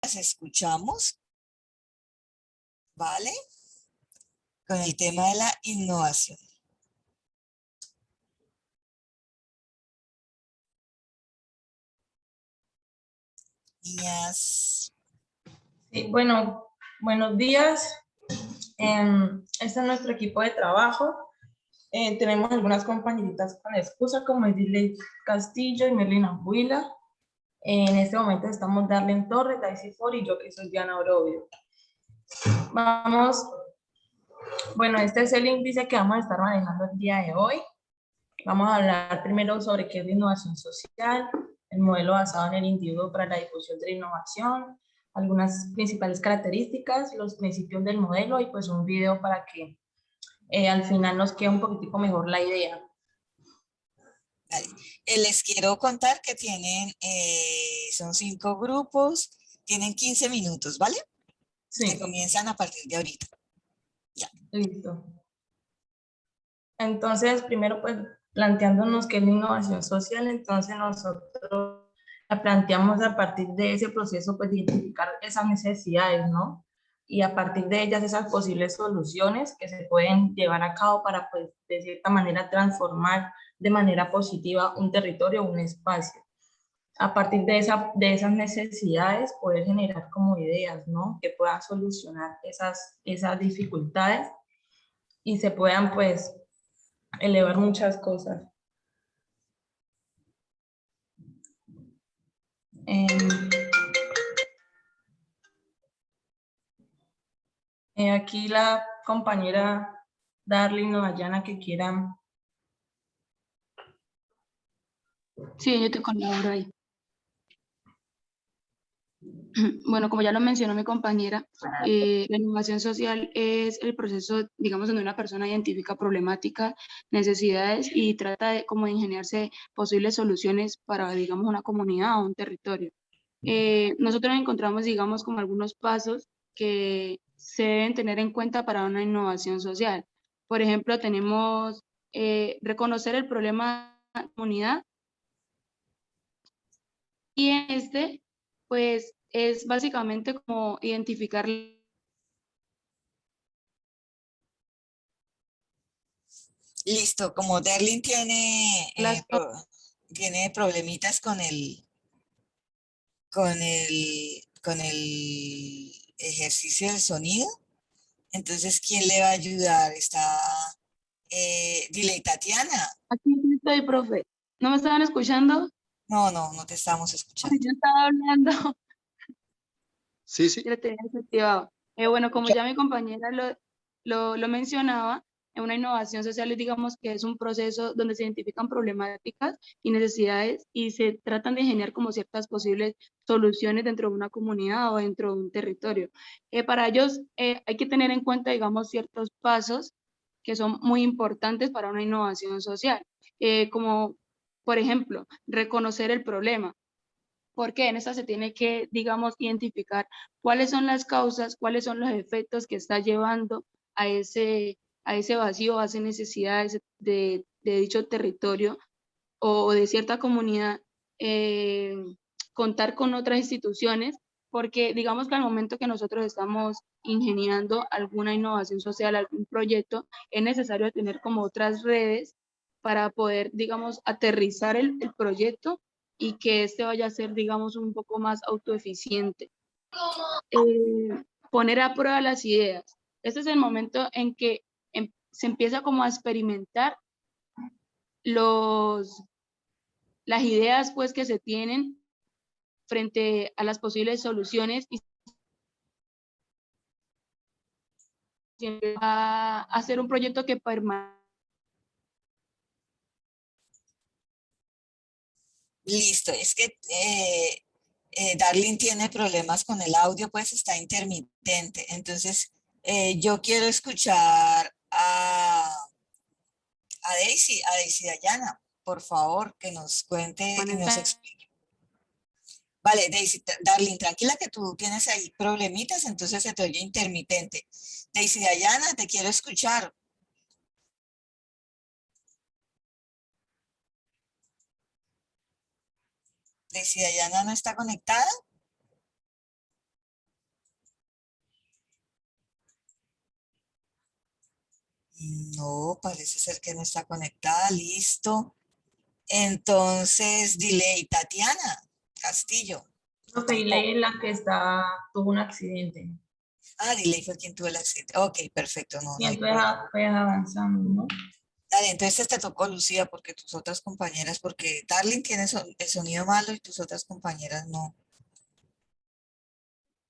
las escuchamos, ¿vale? Con el tema de la innovación. Niñas. Sí, bueno, buenos días. Este es nuestro equipo de trabajo. Tenemos algunas compañeritas con excusa, como Edilei Castillo y Melina Huila. En este momento estamos Darlene Torres, Daisy Ford y yo que soy Diana Orobio. Bueno, este es el índice que vamos a estar manejando el día de hoy. Vamos a hablar primero sobre qué es la innovación social, el modelo basado en el individuo para la difusión de la innovación, algunas principales características, los principios del modelo y pues un video para que al final nos quede un poquitico mejor la idea. Vale. Les quiero contar que son 5 grupos, tienen 15 minutos, ¿vale? Que Sí, comienzan a partir de ahorita. Ya. listo. Entonces, primero pues planteándonos qué es la innovación social, entonces nosotros la planteamos a partir de ese proceso pues de identificar esas necesidades, ¿no? Y a partir de ellas esas posibles soluciones que se pueden llevar a cabo para pues de cierta manera transformar de manera positiva un territorio o un espacio. A partir de esas necesidades poder generar como ideas, ¿no? Que puedan solucionar esas dificultades y se puedan pues elevar muchas cosas. Aquí la compañera Darlene o Dayana que quieran. Sí, yo te colaboro ahí. Bueno, como ya lo mencionó mi compañera, la innovación social es el proceso, digamos, donde una persona identifica problemáticas, necesidades y trata de como de ingeniarse posibles soluciones para, digamos, una comunidad o un territorio. Nosotros encontramos, digamos, como algunos pasos que se deben tener en cuenta para una innovación social. Por ejemplo, tenemos reconocer el problema de la comunidad y en pues, es básicamente como identificar Listo, como Derlin las... tiene problemitas con el ejercicio del sonido, entonces, ¿quién le va a ayudar? Dile, Tatiana. Aquí estoy, profe. ¿No me estaban escuchando? No, no, no te estamos Ay, escuchando. yo estaba hablando. Sí, sí. Yo lo tenía desactivado. Bueno, como ya mi compañera lo mencionaba, en una innovación social, digamos que es un proceso donde se identifican problemáticas y necesidades y se tratan de generar como ciertas posibles soluciones dentro de una comunidad o dentro de un territorio. Para ellos hay que tener en cuenta, digamos, ciertos pasos que son muy importantes para una innovación social, como, por ejemplo, reconocer el problema porque en esta se tiene que, digamos, identificar cuáles son las causas, cuáles son los efectos que está llevando a ese vacío, a esa necesidad de dicho territorio o de cierta comunidad, contar con otras instituciones, porque digamos que al momento que nosotros estamos ingeniando alguna innovación social, algún proyecto, es necesario tener como otras redes para poder, digamos, aterrizar el proyecto y que este vaya a ser, digamos, un poco más autoeficiente. Poner a prueba las ideas. Este es el momento en que se empieza como a experimentar los, las ideas pues que se tienen frente a las posibles soluciones y a hacer un proyecto que permanezca. Listo, es que Darlene tiene problemas con el audio, pues está intermitente. Entonces, yo quiero escuchar a Daisy Dayana, por favor, que nos cuente y nos explique. Vale, Daisy, Darlene, tranquila que tú tienes ahí problemitas, entonces se te oye intermitente. Daisy Dayana, te quiero escuchar. Daisy Dayana no está conectada. No, parece ser que no está conectada. Listo. Entonces, delay. Tatiana Castillo. Profe, y Tampoco. la que tuvo un accidente. Ah, delay fue quien tuvo el accidente. Ok, perfecto. No, Y no hay entonces problema. fue avanzando, ¿no? Dale, entonces te tocó Lucía porque tus otras compañeras, porque Darling tiene el sonido malo y tus otras compañeras no.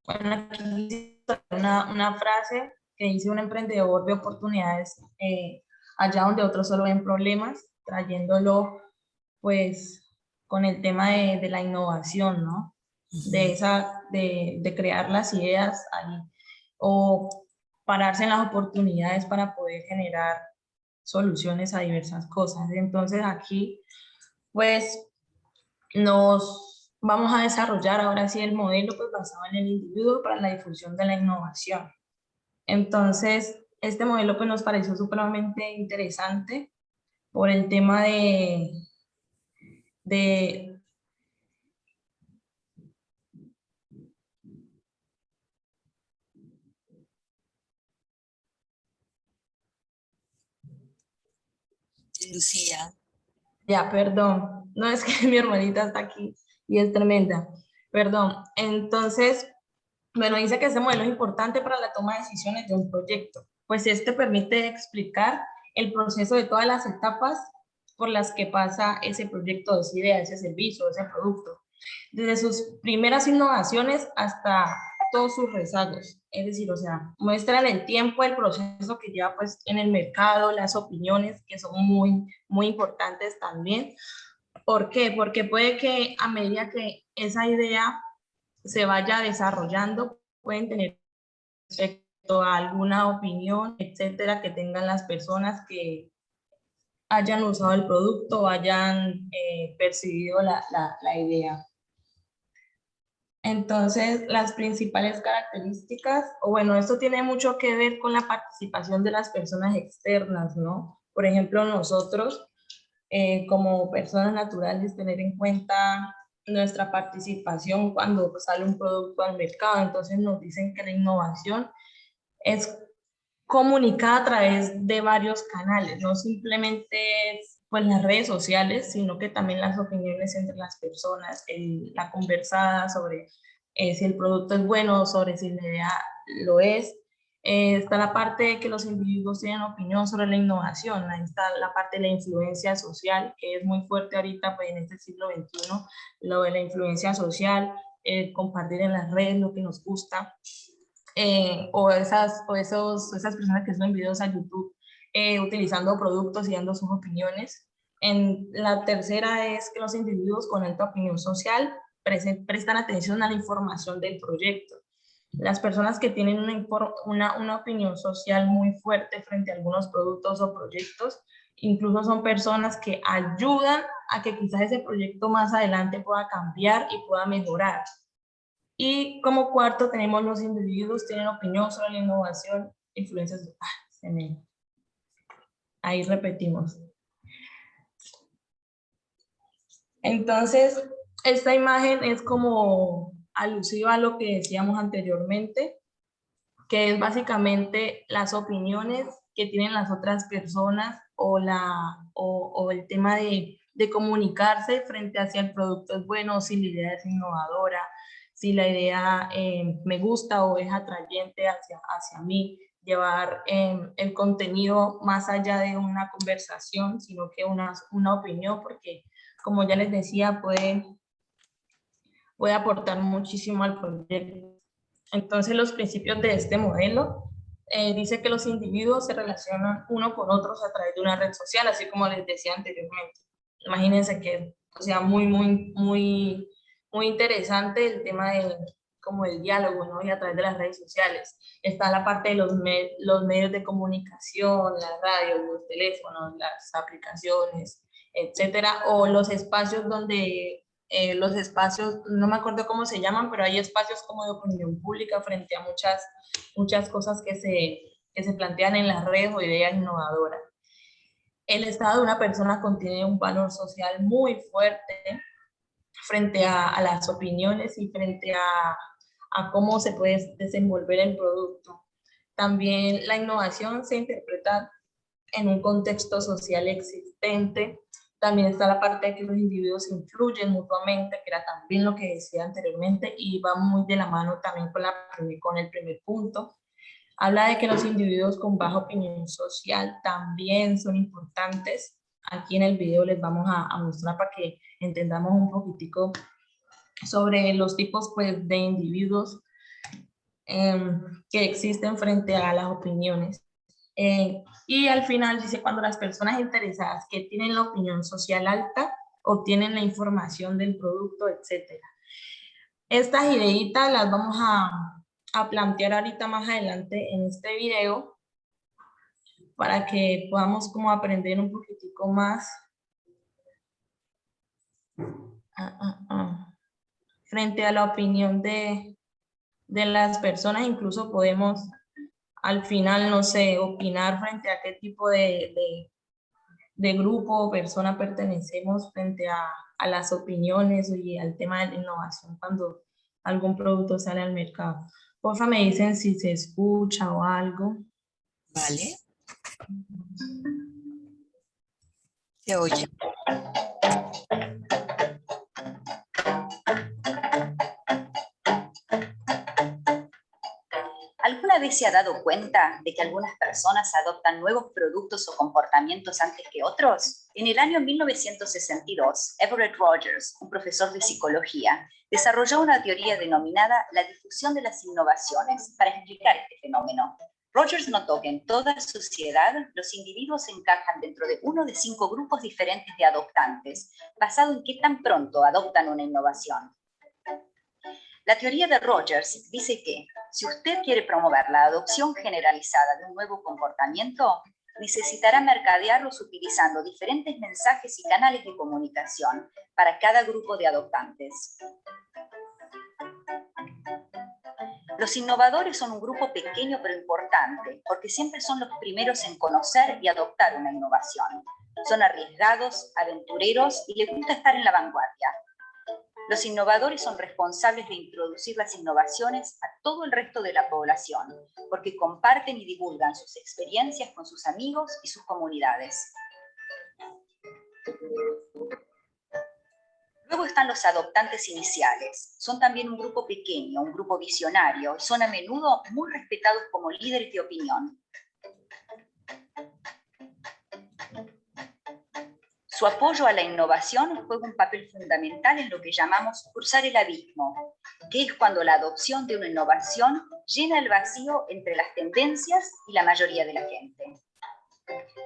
Bueno, aquí dice una frase que dice un emprendedor de oportunidades allá donde otros solo ven problemas, trayéndolo pues con el tema de la innovación, ¿no? Ujú. De crear las ideas ahí o pararse en las oportunidades para poder generar soluciones a diversas cosas. Entonces aquí pues nos vamos a desarrollar ahora sí el modelo pues, basado en el individuo para la difusión de la innovación. Entonces, este modelo pues, nos pareció supremamente interesante por el tema de Lucía. ya, perdón, no es que mi hermanita está aquí y es tremenda, perdón. Entonces, bueno, dice que este modelo es importante para la toma de decisiones de un proyecto, pues este permite explicar el proceso de todas las etapas por las que pasa ese proyecto, esa idea, ese servicio, ese producto, desde sus primeras innovaciones hasta todos sus rezagos. Es decir, o sea, muestra en el tiempo el proceso que lleva pues en el mercado, las opiniones que son muy importantes también. ¿Por qué? Porque puede que a medida que esa idea se vaya desarrollando, pueden tener respecto a alguna opinión, etcétera, que tengan las personas que hayan usado el producto o hayan percibido la idea. Entonces, las principales características, o bueno, esto tiene mucho que ver con la participación de las personas externas, ¿no? Por ejemplo, nosotros, como personas naturales, tener en cuenta nuestra participación cuando sale un producto al mercado. Entonces, nos dicen que la innovación es comunicada a través de varios canales, no simplemente pues las redes sociales, sino que también las opiniones entre las personas, la conversada sobre si el producto es bueno, sobre si la idea lo es. Está la parte de que los individuos tienen opinión sobre la innovación, ahí está la parte de la influencia social, que es muy fuerte ahorita pues, en este siglo XXI, lo de la influencia social, compartir en las redes lo que nos gusta, esas personas que suben videos a YouTube utilizando productos y dando sus opiniones. La tercera es que los individuos con alta opinión social prestan atención a la información del proyecto. Las personas que tienen una opinión social muy fuerte frente a algunos productos o proyectos, incluso son personas que ayudan a que quizás ese proyecto más adelante pueda cambiar y pueda mejorar. Y como cuarto tenemos los individuos, tienen opinión sobre la innovación, influencias. Ahí repetimos. Entonces, esta imagen es como alusiva a lo que decíamos anteriormente, que es básicamente las opiniones que tienen las otras personas o el tema de comunicarse frente a si el producto es bueno, si la idea es innovadora, si la idea me gusta o es atrayente hacia mí, llevar el contenido más allá de una conversación, sino que una opinión, porque como ya les decía, puede aportar muchísimo al proyecto. Entonces, los principios de este modelo dice que los individuos se relacionan uno con otros a través de una red social, así como les decía anteriormente. Imagínense que, o sea, muy interesante el tema como el diálogo, ¿no? Y a través de las redes sociales. Está la parte de los medios de comunicación, las radios, los teléfonos, las aplicaciones, etcétera, o los espacios donde los espacios, no me acuerdo cómo se llaman, pero hay espacios como de opinión pública frente a muchas cosas que se plantean en las redes o ideas innovadoras. El estado de una persona contiene un valor social muy fuerte frente a las opiniones y frente a cómo se puede desenvolver el producto. También la innovación se interpreta en un contexto social existente. También está la parte de que los individuos influyen mutuamente, que era también lo que decía anteriormente, y va muy de la mano también con el primer punto. Habla de que los individuos con baja opinión social también son importantes. Aquí en el video les vamos a mostrar para que entendamos un poquitico sobre los tipos pues, de individuos que existen frente a las opiniones. Y al final dice, cuando las personas interesadas que tienen la opinión social alta obtienen la información del producto, etc. Estas ideitas las vamos a plantear ahorita más adelante en este video para que podamos como aprender un poquitico más frente a la opinión de las personas. Incluso podemos al final, no sé, opinar frente a qué tipo de grupo o persona pertenecemos frente a las opiniones y al tema de la innovación cuando algún producto sale al mercado. Porfa, me dicen si se escucha o algo. Vale. Se oye. ¿Alguna vez se ha dado cuenta de que algunas personas adoptan nuevos productos o comportamientos antes que otros? En el año 1962, Everett Rogers, un profesor de psicología, desarrolló una teoría denominada la difusión de las innovaciones para explicar este fenómeno. Rogers notó que en toda sociedad los individuos encajan dentro de uno de 5 grupos diferentes de adoptantes, basado en qué tan pronto adoptan una innovación. La teoría de Rogers dice que, si usted quiere promover la adopción generalizada de un nuevo comportamiento, necesitará mercadearlos utilizando diferentes mensajes y canales de comunicación para cada grupo de adoptantes. Los innovadores son un grupo pequeño pero importante, porque siempre son los primeros en conocer y adoptar una innovación. Son arriesgados, aventureros y les gusta estar en la vanguardia. Los innovadores son responsables de introducir las innovaciones a todo el resto de la población, porque comparten y divulgan sus experiencias con sus amigos y sus comunidades. Luego están los adoptantes iniciales. Son también un grupo pequeño, un grupo visionario, y son a menudo muy respetados como líderes de opinión. Su apoyo a la innovación juega un papel fundamental en lo que llamamos cruzar el abismo, que es cuando la adopción de una innovación llena el vacío entre las tendencias y la mayoría de la gente.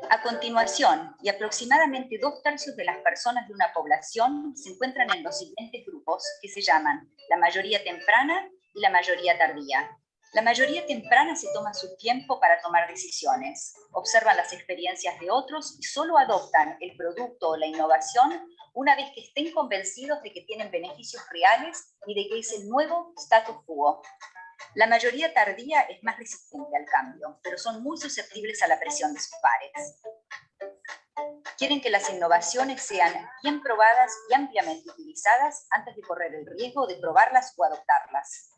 A continuación, y aproximadamente 2/3 de las personas de una población se encuentran en los siguientes grupos que se llaman la mayoría temprana y la mayoría tardía. La mayoría temprana se toma su tiempo para tomar decisiones, observan las experiencias de otros y solo adoptan el producto o la innovación una vez que estén convencidos de que tienen beneficios reales y de que es el nuevo status quo. La mayoría tardía es más resistente al cambio, pero son muy susceptibles a la presión de sus pares. Quieren que las innovaciones sean bien probadas y ampliamente utilizadas antes de correr el riesgo de probarlas o adoptarlas.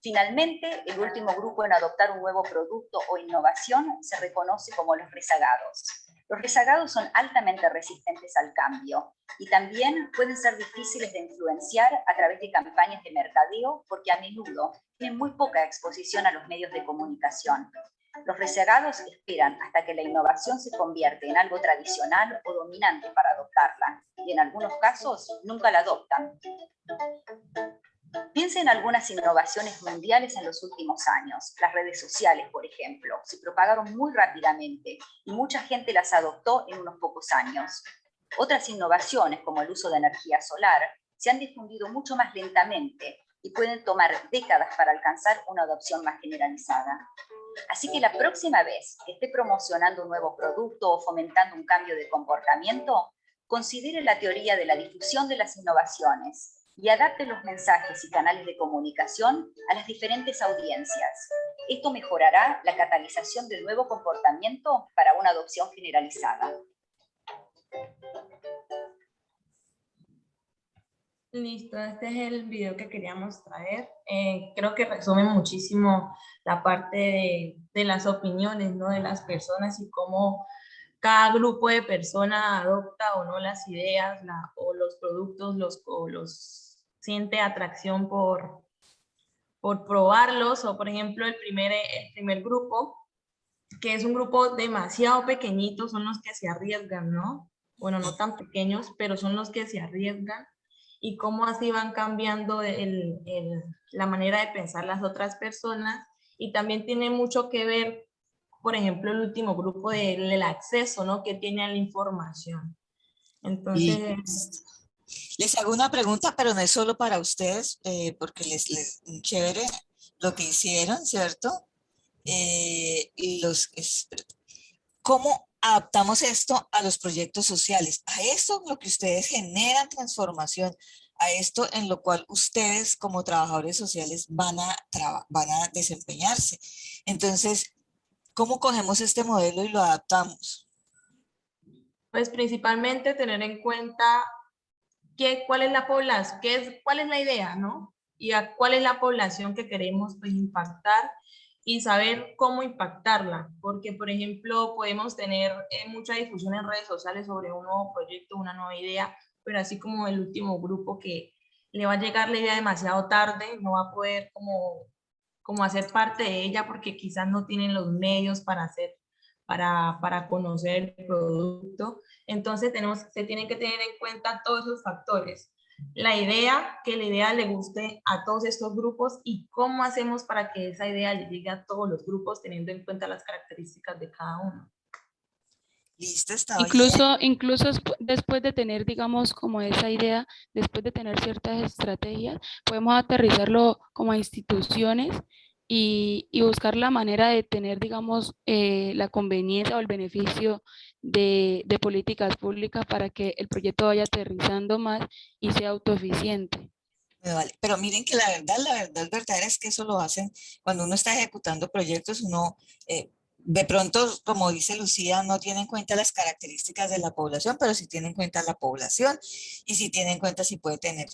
Finalmente, el último grupo en adoptar un nuevo producto o innovación se reconoce como los rezagados. Los rezagados son altamente resistentes al cambio y también pueden ser difíciles de influenciar a través de campañas de mercadeo porque a menudo tienen muy poca exposición a los medios de comunicación. Los rezagados esperan hasta que la innovación se convierte en algo tradicional o dominante para adoptarla y en algunos casos nunca la adoptan. Piensa en algunas innovaciones mundiales en los últimos años. Las redes sociales, por ejemplo, se propagaron muy rápidamente y mucha gente las adoptó en unos pocos años. Otras innovaciones, como el uso de energía solar, se han difundido mucho más lentamente y pueden tomar décadas para alcanzar una adopción más generalizada. Así que la próxima vez que esté promocionando un nuevo producto o fomentando un cambio de comportamiento, considere la teoría de la difusión de las innovaciones y adapte los mensajes y canales de comunicación a las diferentes audiencias. Esto mejorará la catalización del nuevo comportamiento para una adopción generalizada. Listo, este es el video que queríamos traer. Creo que resume muchísimo la parte de las opiniones, ¿no? De las personas y cómo cada grupo de personas adopta o no las ideas o los productos o los siente atracción por probarlos. O por ejemplo, el primer grupo, que es un grupo demasiado pequeñito, son los que se arriesgan, ¿no? Bueno, no tan pequeños, pero son los que se arriesgan, y cómo así van cambiando la manera de pensar las otras personas. Y también tiene mucho que ver, por ejemplo, el último grupo del acceso, ¿no? Que tiene a la información. Y Entonces, les hago una pregunta, pero no es solo para ustedes, porque chévere lo que hicieron, ¿cierto? Y ¿cómo adaptamos esto a los proyectos sociales? A esto en lo que ustedes generan transformación, a esto en lo cual ustedes como trabajadores sociales van a desempeñarse. Entonces, ¿cómo cogemos este modelo y lo adaptamos? pues principalmente tener en cuenta cuál es la población, cuál es la idea, ¿no? Y cuál es la población que queremos, pues, impactar, y saber cómo impactarla. Porque, por ejemplo, podemos tener mucha difusión en redes sociales sobre un nuevo proyecto, una nueva idea, pero así como el último grupo, que le va a llegar la idea demasiado tarde, no va a poder como hacer parte de ella, porque quizás no tienen los medios para conocer el producto. Entonces se tienen que tener en cuenta todos esos factores. Que la idea le guste a todos estos grupos, y cómo hacemos para que esa idea le llegue a todos los grupos, teniendo en cuenta las características de cada uno. Listo, está bien. Incluso después de tener, digamos, como esa idea, después de tener ciertas estrategias, podemos aterrizarlo como a instituciones y buscar la manera de tener, digamos, la conveniencia o el beneficio de políticas públicas para que el proyecto vaya aterrizando más y sea autoeficiente. Vale. Pero miren que la verdad verdadera es que eso lo hacen cuando uno está ejecutando proyectos, uno de pronto, como dice Lucía, no tiene en cuenta las características de la población, pero sí tiene en cuenta la población y sí tiene en cuenta si puede tener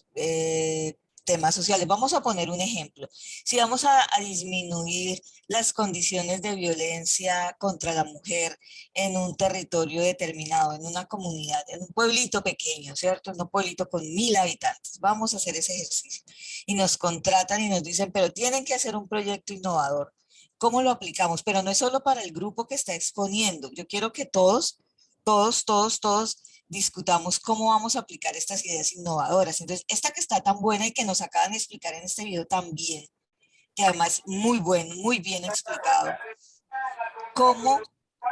temas sociales. Vamos a poner un ejemplo. Si vamos a disminuir las condiciones de violencia contra la mujer en un territorio determinado, en una comunidad, en un pueblito pequeño, ¿cierto? En un pueblito con 1000 habitantes. Vamos a hacer ese ejercicio. Y nos contratan y nos dicen, pero tienen que hacer un proyecto innovador. ¿Cómo lo aplicamos? Pero no es solo para el grupo que está exponiendo. Yo quiero que todos discutamos cómo vamos a aplicar estas ideas innovadoras. Entonces, esta que está tan buena y que nos acaban de explicar en este video también, que además muy bueno, muy bien explicado, cómo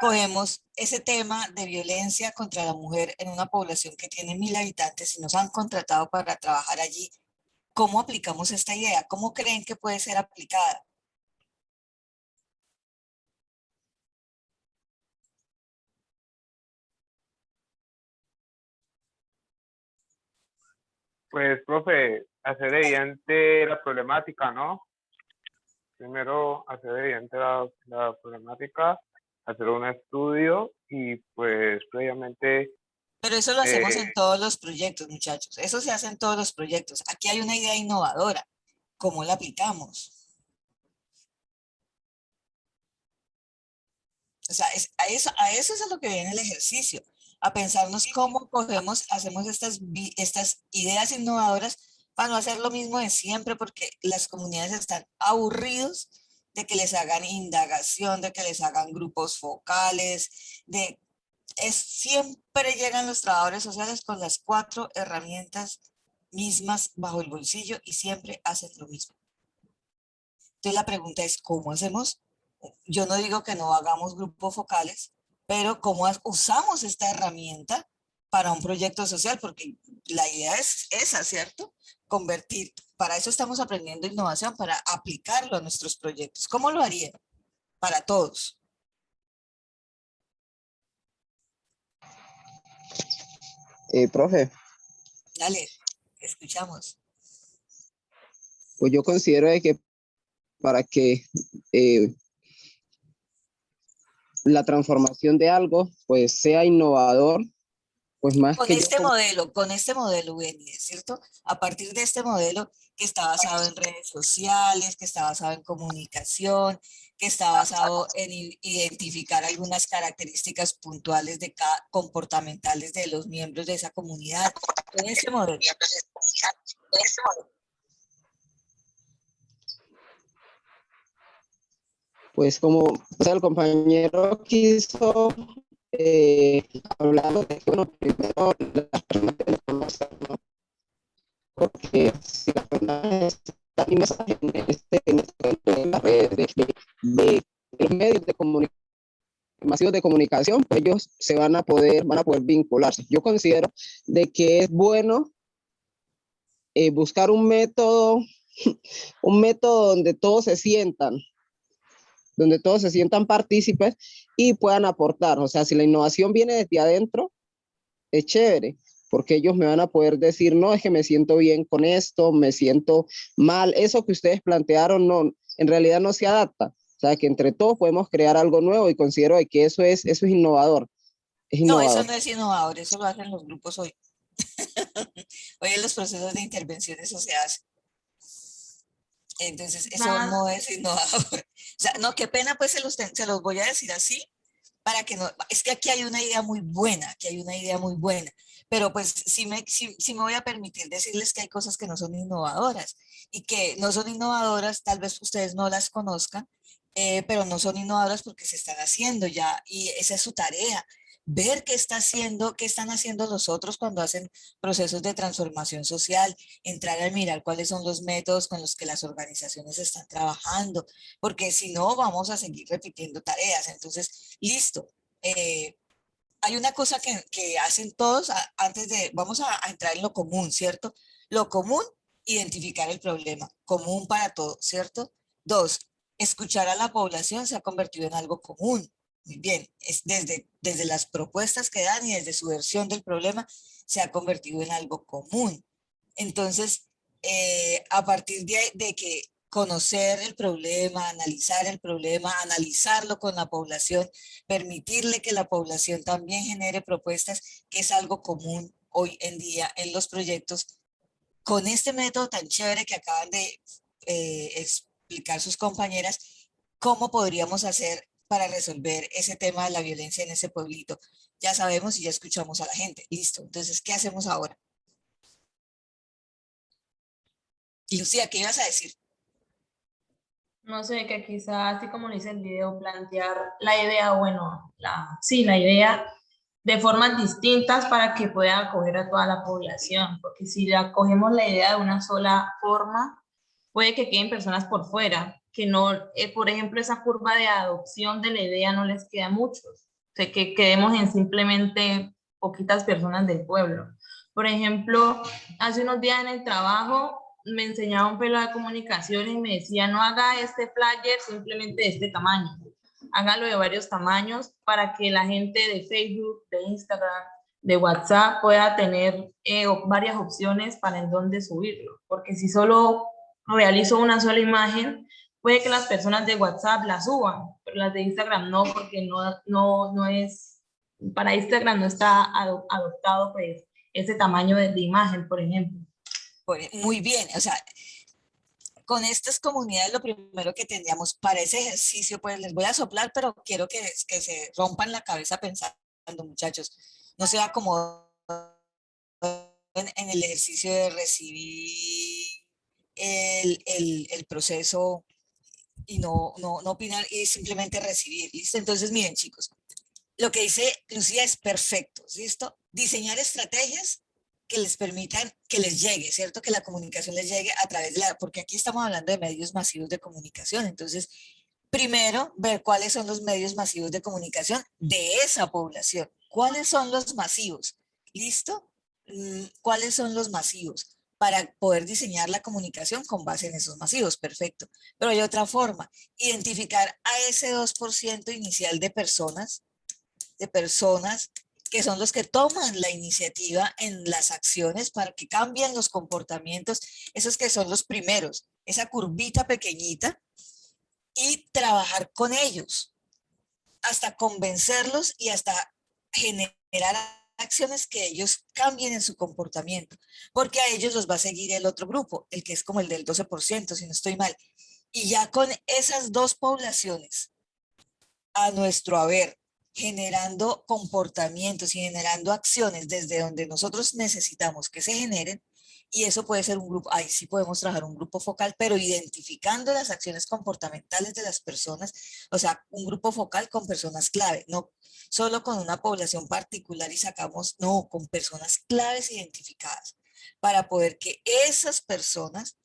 cogemos ese tema de violencia contra la mujer en una población que tiene 1000 habitantes y nos han contratado para trabajar allí. ¿Cómo aplicamos esta idea? ¿Cómo creen que puede ser aplicada? Pues, profe, hacer evidente la problemática, ¿no? Primero, hacer evidente la problemática, hacer un estudio y, pues, previamente... Pero eso lo hacemos en todos los proyectos, muchachos. Eso se hace en todos los proyectos. Aquí hay una idea innovadora. ¿Cómo la aplicamos? O sea, a eso es a lo que viene el ejercicio, a pensarnos cómo cogemos, hacemos estas ideas innovadoras para no hacer lo mismo de siempre, porque las comunidades están aburridos de que les hagan indagación, de que les hagan grupos focales, siempre llegan los trabajadores sociales con las 4 herramientas mismas bajo el bolsillo y siempre hacen lo mismo. Entonces la pregunta es, ¿cómo hacemos? Yo no digo que no hagamos grupos focales, pero ¿cómo usamos esta herramienta para un proyecto social? Porque la idea es esa, ¿cierto? Convertir, para eso estamos aprendiendo innovación, para aplicarlo a nuestros proyectos. ¿Cómo lo harían? Para todos. Profe, Dale, escuchamos. pues yo considero de que para que la transformación de algo pues sea innovador, pues más que yo como Con este modelo, Benny, ¿cierto? A partir de este modelo que está basado en redes sociales, que está basado en comunicación, que está basado en identificar algunas características puntuales comportamentales de los miembros de esa comunidad. Con este modelo. pues como o sea, el compañero quiso hablar de que, bueno, primero las personas deben conocer, ¿no? Porque si las personas están inmersas en las redes de los medios de comunicación, masivos de comunicación, pues ellos van a poder vincularse. Yo considero de que es bueno buscar un método donde todos se sientan partícipes y puedan aportar. O sea, si la innovación viene desde adentro, es chévere, porque ellos me van a poder decir, no, es que me siento bien con esto, me siento mal. Eso que ustedes plantearon, no, en realidad no se adapta. O sea, que entre todos podemos crear algo nuevo y considero que eso es innovador. Es No, eso innovador. no es innovador, eso lo hacen los grupos hoy. Hoy en los procesos de intervención eso se hace. Entonces, eso no es innovador. O sea, no, qué pena, pues se los voy a decir así, para que no, es que aquí hay una idea muy buena, pero pues sí me voy a permitir decirles que hay cosas que no son innovadoras y que no son innovadoras, tal vez ustedes no las conozcan, pero no son innovadoras porque se están haciendo ya y esa es su tarea. Ver qué están haciendo los otros cuando hacen procesos de transformación social, entrar a mirar cuáles son los métodos con los que las organizaciones están trabajando, porque si no vamos a seguir repitiendo tareas. Entonces, listo. Hay una cosa que hacen todos antes de, vamos a entrar en lo común, ¿cierto? Lo común, identificar el problema, común para todos, ¿cierto? Dos, escuchar a la población se ha convertido en algo común. Muy bien, es desde las propuestas que dan y desde su versión del problema se ha convertido en algo común. Entonces, a partir de que conocer el problema, analizarlo con la población, permitirle que la población también genere propuestas, que es algo común hoy en día en los proyectos, con este método tan chévere que acaban de explicar sus compañeras, ¿cómo podríamos hacer para resolver ese tema de la violencia en ese pueblito? Ya sabemos y ya escuchamos a la gente. Listo. Entonces, ¿qué hacemos ahora? Lucía, ¿qué ibas a decir? No sé, que quizás, así como dice el video, plantear la idea, bueno, la idea de formas distintas para que pueda acoger a toda la población, porque si la cogemos la idea de una sola forma, puede que queden personas por fuera, que no, por ejemplo, esa curva de adopción de la idea no les queda a muchos, o sea, que quedemos en simplemente poquitas personas del pueblo. Por ejemplo, hace unos días en el trabajo me enseñaba un pelo de comunicación y me decía, no haga este flyer simplemente de este tamaño, hágalo de varios tamaños para que la gente de Facebook, de Instagram, de WhatsApp pueda tener varias opciones para en dónde subirlo, porque si solo realizo una sola imagen, puede que las personas de WhatsApp la suban, pero las de Instagram no, porque no es, para Instagram no está adoptado pues ese tamaño de imagen, por ejemplo. Muy bien, o sea, con estas comunidades lo primero que tendríamos para ese ejercicio, pues les voy a soplar, pero quiero que se rompan la cabeza pensando, muchachos, no sea como en el ejercicio de recibir el proceso y no opinar y simplemente recibir, ¿listo? Entonces, miren, chicos, lo que dice Lucía es perfecto, ¿listo? Diseñar estrategias que les permitan que les llegue, ¿cierto? Que la comunicación les llegue a través de porque aquí estamos hablando de medios masivos de comunicación, entonces, primero, ver cuáles son los medios masivos de comunicación de esa población. ¿Cuáles son los masivos? ¿Listo? ¿Cuáles son los masivos? Para poder diseñar la comunicación con base en esos masivos, perfecto. Pero hay otra forma, identificar a ese 2% inicial de personas que son los que toman la iniciativa en las acciones para que cambien los comportamientos, esos que son los primeros, esa curvita pequeñita, y trabajar con ellos hasta convencerlos y hasta generar acciones que ellos cambien en su comportamiento, porque a ellos los va a seguir el otro grupo, el que es como el del 12%, si no estoy mal. Y ya con esas dos poblaciones a nuestro haber, generando comportamientos y generando acciones desde donde nosotros necesitamos que se generen, y eso puede ser un grupo, ahí sí podemos trabajar un grupo focal, pero identificando las acciones comportamentales de las personas, o sea, un grupo focal con personas clave, no solo con una población particular y sacamos, no, con personas claves identificadas, para poder que esas personas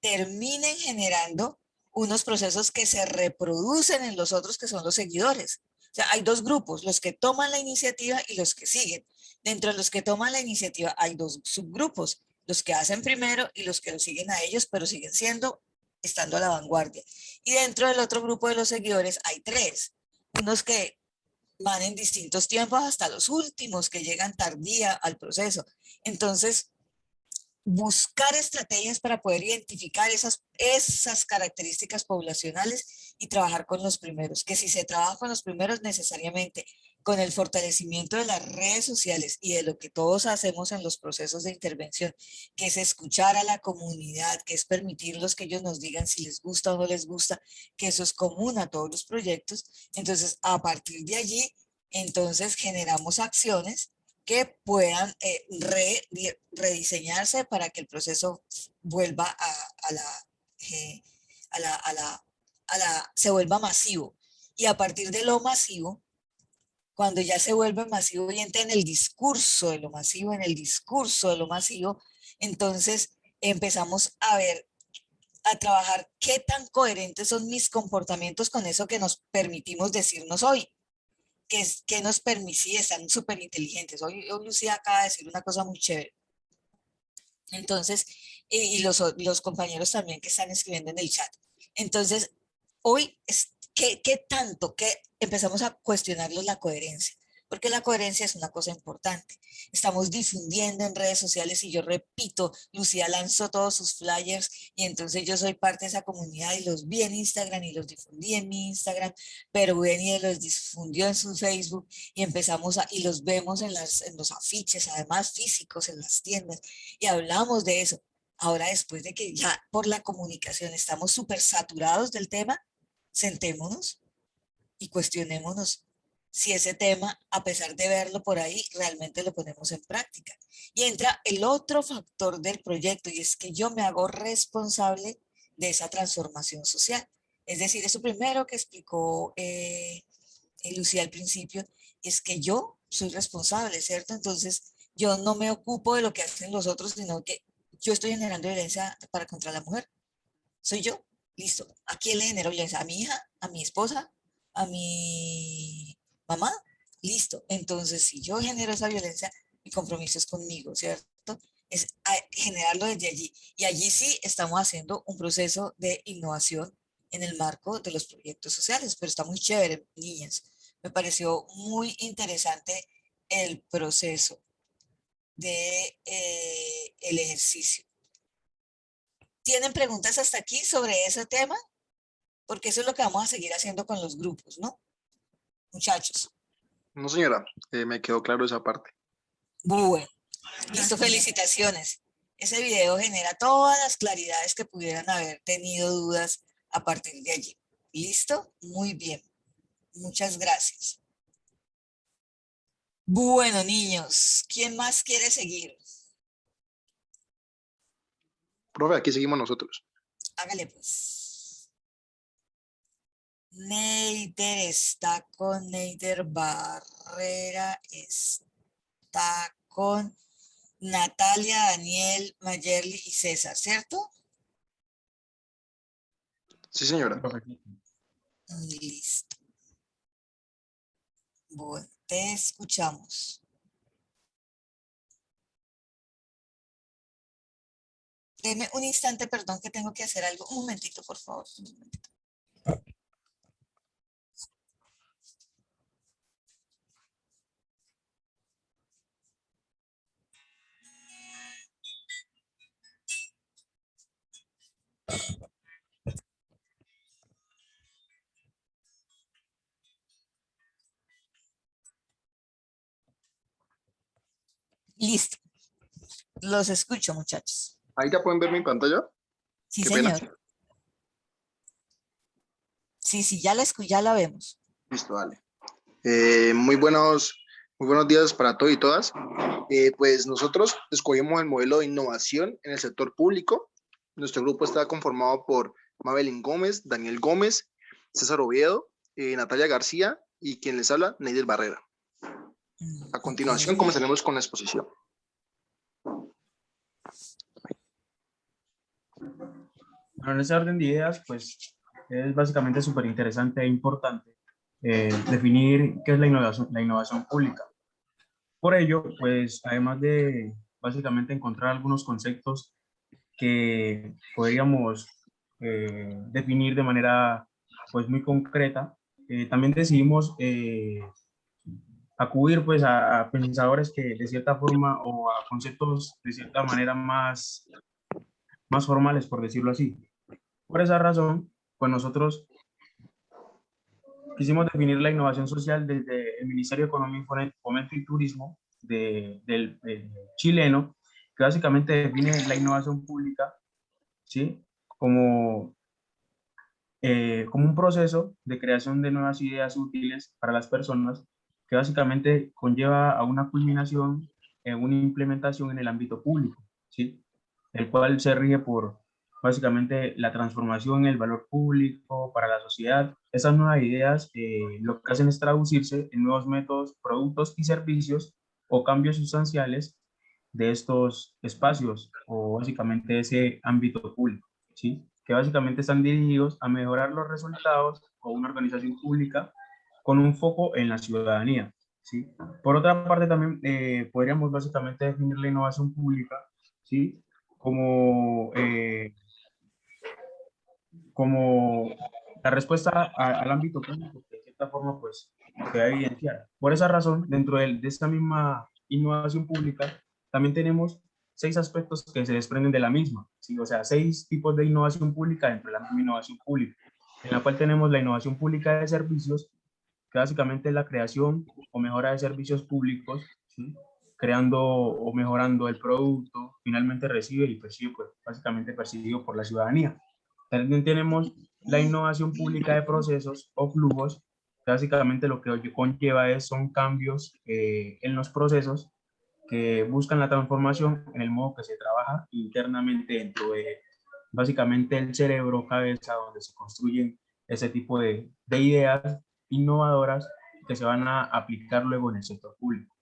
terminen generando unos procesos que se reproducen en los otros que son los seguidores. O sea, hay dos grupos, los que toman la iniciativa y los que siguen. Dentro de los que toman la iniciativa hay dos subgrupos, los que hacen primero y los que lo siguen a ellos, pero siguen estando a la vanguardia. Y dentro del otro grupo de los seguidores hay tres, unos que van en distintos tiempos hasta los últimos que llegan tardía al proceso. Entonces, buscar estrategias para poder identificar esas características poblacionales y trabajar con los primeros, que si se trabaja con los primeros necesariamente con el fortalecimiento de las redes sociales y de lo que todos hacemos en los procesos de intervención, que es escuchar a la comunidad, que es permitirlos que ellos nos digan si les gusta o no les gusta, que eso es común a todos los proyectos. Entonces, a partir de allí, entonces generamos acciones que puedan rediseñarse para que el proceso vuelva se vuelva masivo. Y a partir de lo masivo, cuando ya se vuelve masivo y entra en el discurso de lo masivo, en el discurso de lo masivo, entonces empezamos a ver, a trabajar qué tan coherentes son mis comportamientos con eso que nos permitimos decirnos hoy. Que nos permitía, están súper inteligentes. Hoy Lucía acaba de decir una cosa muy chévere. Entonces, y los compañeros también que están escribiendo en el chat. Entonces, hoy, ¿qué tanto que empezamos a cuestionarlos la coherencia? Porque la coherencia es una cosa importante. Estamos difundiendo en redes sociales y yo repito, Lucía lanzó todos sus flyers y entonces yo soy parte de esa comunidad y los vi en Instagram y los difundí en mi Instagram, pero Beni los difundió en su Facebook y empezamos y los vemos en los afiches, además físicos en las tiendas y hablamos de eso. Ahora, después de que ya por la comunicación estamos súper saturados del tema, sentémonos y cuestionémonos si ese tema, a pesar de verlo por ahí, realmente lo ponemos en práctica. Y entra el otro factor del proyecto y es que yo me hago responsable de esa transformación social. Es decir, eso primero que explicó Lucía al principio, es que yo soy responsable, ¿cierto? Entonces, yo no me ocupo de lo que hacen los otros, sino que yo estoy generando violencia para contra la mujer. Soy yo. Listo. ¿A quién le genero violencia? ¿A mi hija? ¿A mi esposa? ¿A mi mamá? Listo. Entonces, si yo genero esa violencia, mi compromiso es conmigo, ¿cierto? Es generarlo desde allí. Y allí sí estamos haciendo un proceso de innovación en el marco de los proyectos sociales, pero está muy chévere, niñas. Me pareció muy interesante el proceso de el ejercicio. ¿Tienen preguntas hasta aquí sobre ese tema? Porque eso es lo que vamos a seguir haciendo con los grupos, ¿no? Muchachos. No, señora, me quedó claro esa parte. Bueno, listo, felicitaciones. Ese video genera todas las claridades que pudieran haber tenido dudas a partir de allí. ¿Listo? Muy bien. Muchas gracias. Bueno, niños, ¿quién más quiere seguir? Profe, aquí seguimos nosotros. Hágale pues. Neider está con Neider Barrera, está con Natalia, Daniel, Mayerly y César, ¿cierto? Sí, señora. Listo. Bueno, te escuchamos. Deme un instante, perdón, que tengo que hacer algo. Un momentito, por favor. Un momentito. Listo. Los escucho, muchachos. Ahí ya pueden ver mi pantalla. Sí, Qué pena. señor. Sí, ya la vemos. Listo, dale. Muy buenos días para todos y todas. Pues nosotros escogimos el modelo de innovación en el sector público. Nuestro grupo está conformado por Mabelín Gómez, Daniel Gómez, César Oviedo, Natalia García y quien les habla, Neidel Barrera. A continuación comenzaremos con la exposición. Bueno, en ese orden de ideas, pues es básicamente súper interesante e importante definir qué es la innovación pública. Por ello, pues además de básicamente encontrar algunos conceptos que podríamos definir de manera pues muy concreta, también decidimos acudir pues a pensadores que de cierta forma o a conceptos de cierta manera más formales, por decirlo así. Por esa razón, pues nosotros quisimos definir la innovación social desde el Ministerio de Economía, Fomento y Turismo del chileno, que básicamente define la innovación pública, ¿sí? Como un proceso de creación de nuevas ideas útiles para las personas, que básicamente conlleva a una culminación, una implementación en el ámbito público, ¿sí? El cual se rige por básicamente la transformación en el valor público para la sociedad. Esas nuevas ideas lo que hacen es traducirse en nuevos métodos, productos y servicios o cambios sustanciales de estos espacios o básicamente ese ámbito público, ¿sí? Que básicamente están dirigidos a mejorar los resultados o una organización pública con un foco en la ciudadanía, ¿sí? Por otra parte, también podríamos básicamente definir la innovación pública, ¿sí? Como la respuesta al ámbito público, que de cierta forma pues se va a evidenciar. Por esa razón, dentro de esta misma innovación pública, también tenemos 6 aspectos que se desprenden de la misma, ¿sí? O sea, 6 tipos de innovación pública dentro de la misma innovación pública, en la cual tenemos la innovación pública de servicios, que básicamente es la creación o mejora de servicios públicos, ¿sí? Creando o mejorando el producto, finalmente recibe y percibe, pues básicamente percibido por la ciudadanía. También tenemos la innovación pública de procesos o flujos, que básicamente lo que conlleva son cambios en los procesos que buscan la transformación en el modo que se trabaja internamente dentro de básicamente el cerebro, cabeza, donde se construyen ese tipo de ideas innovadoras que se van a aplicar luego en el sector público,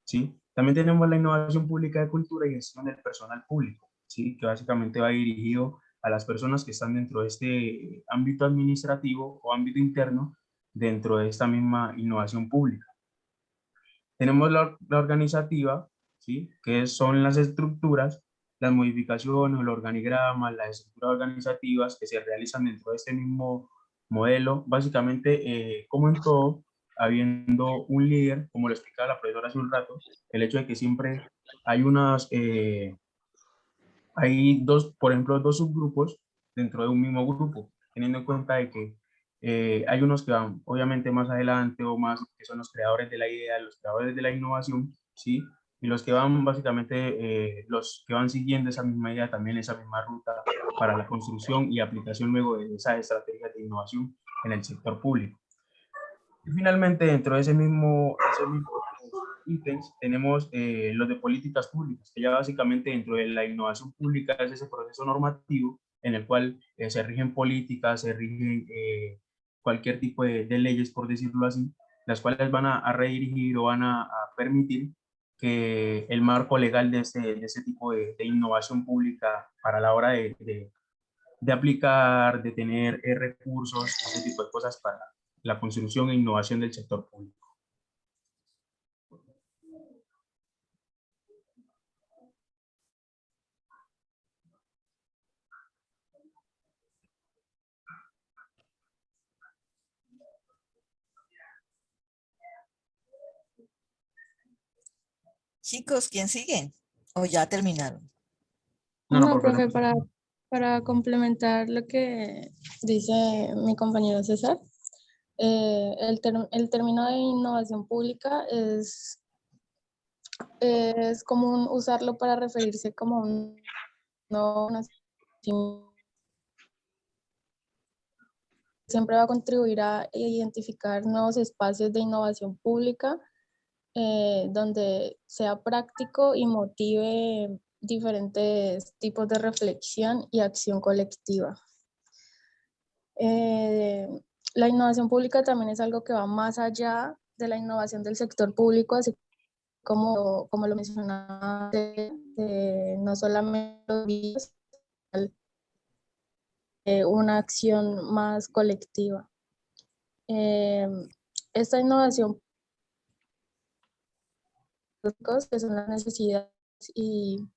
¿sí? También tenemos la innovación pública de cultura y gestión del personal público, ¿sí? Que básicamente va dirigido a las personas que están dentro de este ámbito administrativo o ámbito interno dentro de esta misma innovación pública. Tenemos la organizativa, ¿sí? Que son las estructuras, las modificaciones, el organigrama, las estructuras organizativas que se realizan dentro de este mismo modelo, básicamente, como en todo, habiendo un líder, como lo explicaba la profesora hace un rato, el hecho de que siempre hay hay por ejemplo, dos subgrupos dentro de un mismo grupo, teniendo en cuenta de que hay unos que van obviamente más adelante o más, que son los creadores de la idea, los creadores de la innovación, ¿sí? Y los que van básicamente, los que van siguiendo esa misma idea, también esa misma ruta para la construcción y aplicación luego de esas estrategias de innovación en el sector público. Y finalmente, dentro de ese mismo ítems, tenemos los de políticas públicas, que ya básicamente dentro de la innovación pública es ese proceso normativo en el cual se rigen políticas, se rigen cualquier tipo de leyes, por decirlo así, las cuales van a redirigir o van a permitir que el marco legal de ese tipo de innovación pública para la hora de aplicar, de tener recursos, ese tipo de cosas para la construcción e innovación del sector público. Chicos, ¿quién sigue? ¿O ya terminaron? No, profe, para complementar lo que dice mi compañero César, el término de innovación pública es Es común usarlo para referirse como siempre va a contribuir a identificar nuevos espacios de innovación pública donde sea práctico y motive diferentes tipos de reflexión y acción colectiva. La innovación pública también es algo que va más allá de la innovación del sector público, así como lo mencionaba, no solamente los vídeos, una acción más colectiva. Esta innovación, que son las necesidades y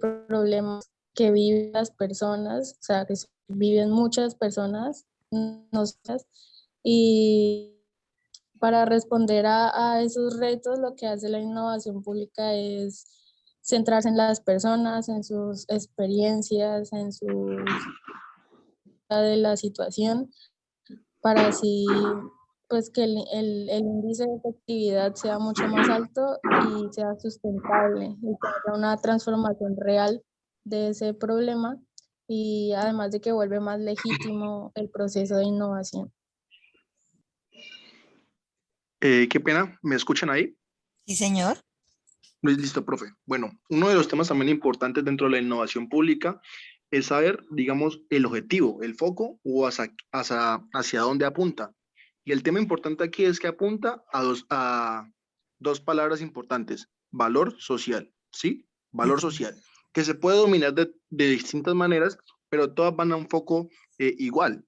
problemas que viven las personas, o sea, que viven muchas personas, y para responder a esos retos, lo que hace la innovación pública es centrarse en las personas, en sus experiencias, en su de la situación, para así pues que el índice de efectividad sea mucho más alto y sea sustentable y que haya una transformación real de ese problema, y además de que vuelve más legítimo el proceso de innovación. Qué pena, ¿me escuchan ahí? Sí, señor. Listo, profe. Bueno, uno de los temas también importantes dentro de la innovación pública es saber, digamos, el objetivo, el foco o hacia dónde apunta. Y el tema importante aquí es que apunta a dos palabras importantes: valor social, ¿sí? Valor social, que se puede dominar de distintas maneras, pero todas van a un foco igual.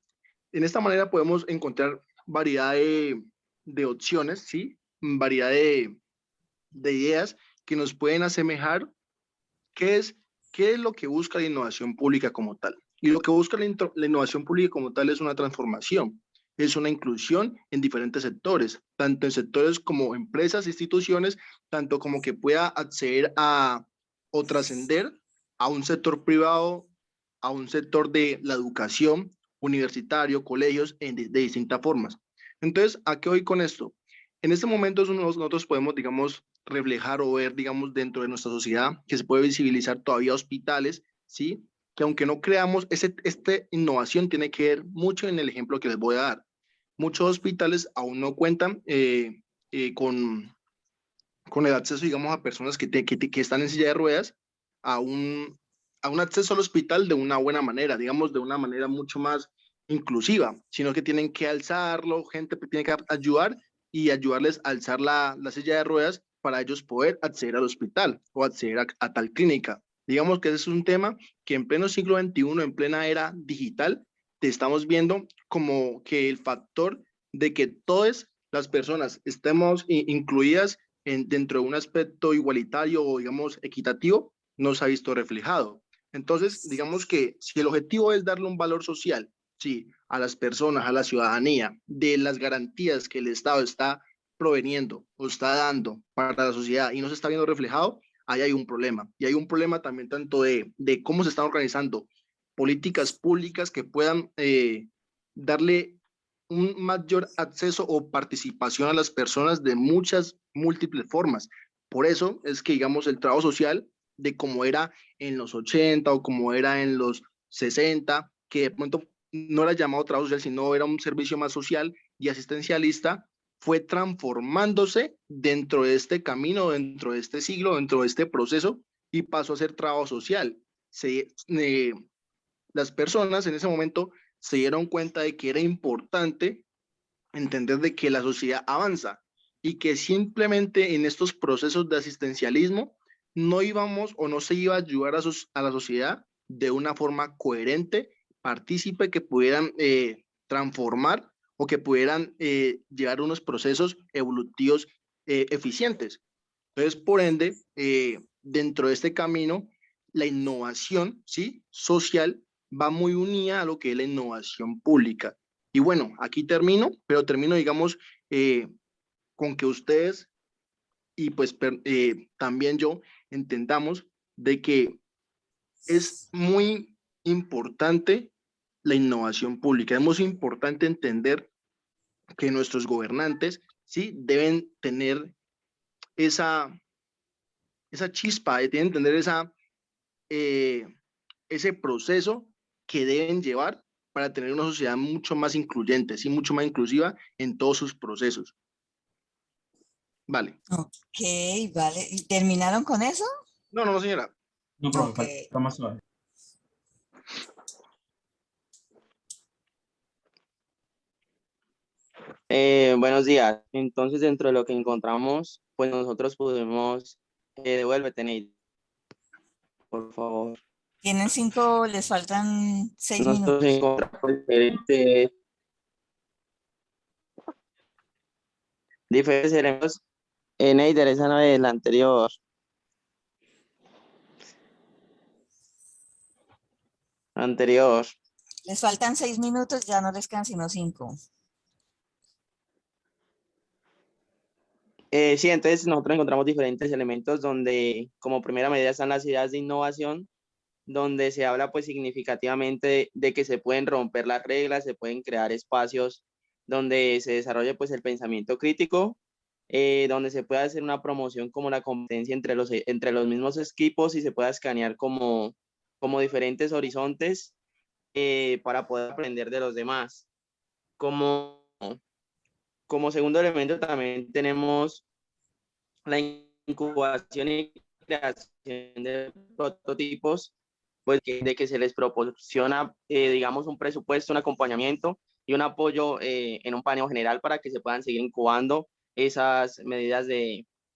En esta manera podemos encontrar variedad de opciones, ¿sí? Variedad de ideas que nos pueden asemejar qué es lo que busca la innovación pública como tal. Y lo que busca la innovación pública como tal es una transformación, es una inclusión en diferentes sectores, tanto en sectores como empresas, instituciones, tanto como que pueda acceder a o trascender a un sector privado, a un sector de la educación, universitario, colegios, de distintas formas. Entonces, ¿a qué voy con esto? En este momento nosotros podemos, digamos, reflejar o ver, digamos, dentro de nuestra sociedad que se puede visibilizar todavía hospitales, ¿sí? Que aunque no creamos, esta innovación tiene que ver mucho en el ejemplo que les voy a dar. Muchos hospitales aún no cuentan con el acceso, digamos, a personas que están en silla de ruedas a un acceso al hospital de una buena manera, digamos, de una manera mucho más inclusiva, sino que tienen que alzarlo, gente tiene que ayudar y ayudarles a alzar la silla de ruedas para ellos poder acceder al hospital o acceder a tal clínica. Digamos que ese es un tema que en pleno siglo XXI, en plena era digital, te estamos viendo como que el factor de que todas las personas estemos incluidas dentro de un aspecto igualitario o, digamos, equitativo, no se ha visto reflejado. Entonces, digamos que si el objetivo es darle un valor social, sí, a las personas, a la ciudadanía, de las garantías que el Estado está proveniendo o está dando para la sociedad y no se está viendo reflejado, ahí hay un problema. Y hay un problema también tanto de cómo se están organizando políticas públicas que puedan darle un mayor acceso o participación a las personas de muchas múltiples formas. Por eso es que, digamos, el trabajo social de como era en los 80 o como era en los 60, que de pronto no era llamado trabajo social, sino era un servicio más social y asistencialista, fue transformándose dentro de este camino, dentro de este siglo, dentro de este proceso, y pasó a ser trabajo social. Las personas en ese momento se dieron cuenta de que era importante entender de que la sociedad avanza y que simplemente en estos procesos de asistencialismo no íbamos o no se iba a ayudar a la sociedad de una forma coherente, partícipe, que pudieran transformar o que pudieran llevar unos procesos evolutivos eficientes. Entonces, por ende, dentro de este camino, la innovación, ¿sí?, social va muy unida a lo que es la innovación pública. Y bueno, aquí termino, pero termino, digamos, con que ustedes y pues también yo entendamos de que es muy importante la innovación pública. Es muy importante entender que nuestros gobernantes, ¿sí?, deben tener esa chispa, tienen que entender ese proceso que deben llevar para tener una sociedad mucho más incluyente, ¿sí? Mucho más inclusiva en todos sus procesos. Vale. Ok, vale. ¿Y terminaron con eso? No, señora. No, profe, Ok. falta más todavía. Buenos días. Entonces, dentro de lo que encontramos, pues nosotros pudimos, devuélvete, Nate, por favor. Tienen 5, les faltan 6 Nosotros minutos. encontramos diferentes elementos. Neider, esa no es la anterior. Anterior. Les faltan 6 minutos, ya no les quedan sino 5. Sí, entonces nosotros encontramos diferentes elementos donde como primera medida están las ideas de innovación, donde se habla pues significativamente de que se pueden romper las reglas, se pueden crear espacios donde se desarrolle pues el pensamiento crítico, donde se puede hacer una promoción como la competencia entre los mismos equipos y se pueda escanear como diferentes horizontes para poder aprender de los demás. Como segundo elemento también tenemos la incubación y creación de prototipos, pues de que se les proporciona, digamos, un presupuesto, un acompañamiento y un apoyo en un paneo general para que se puedan seguir incubando esas medidas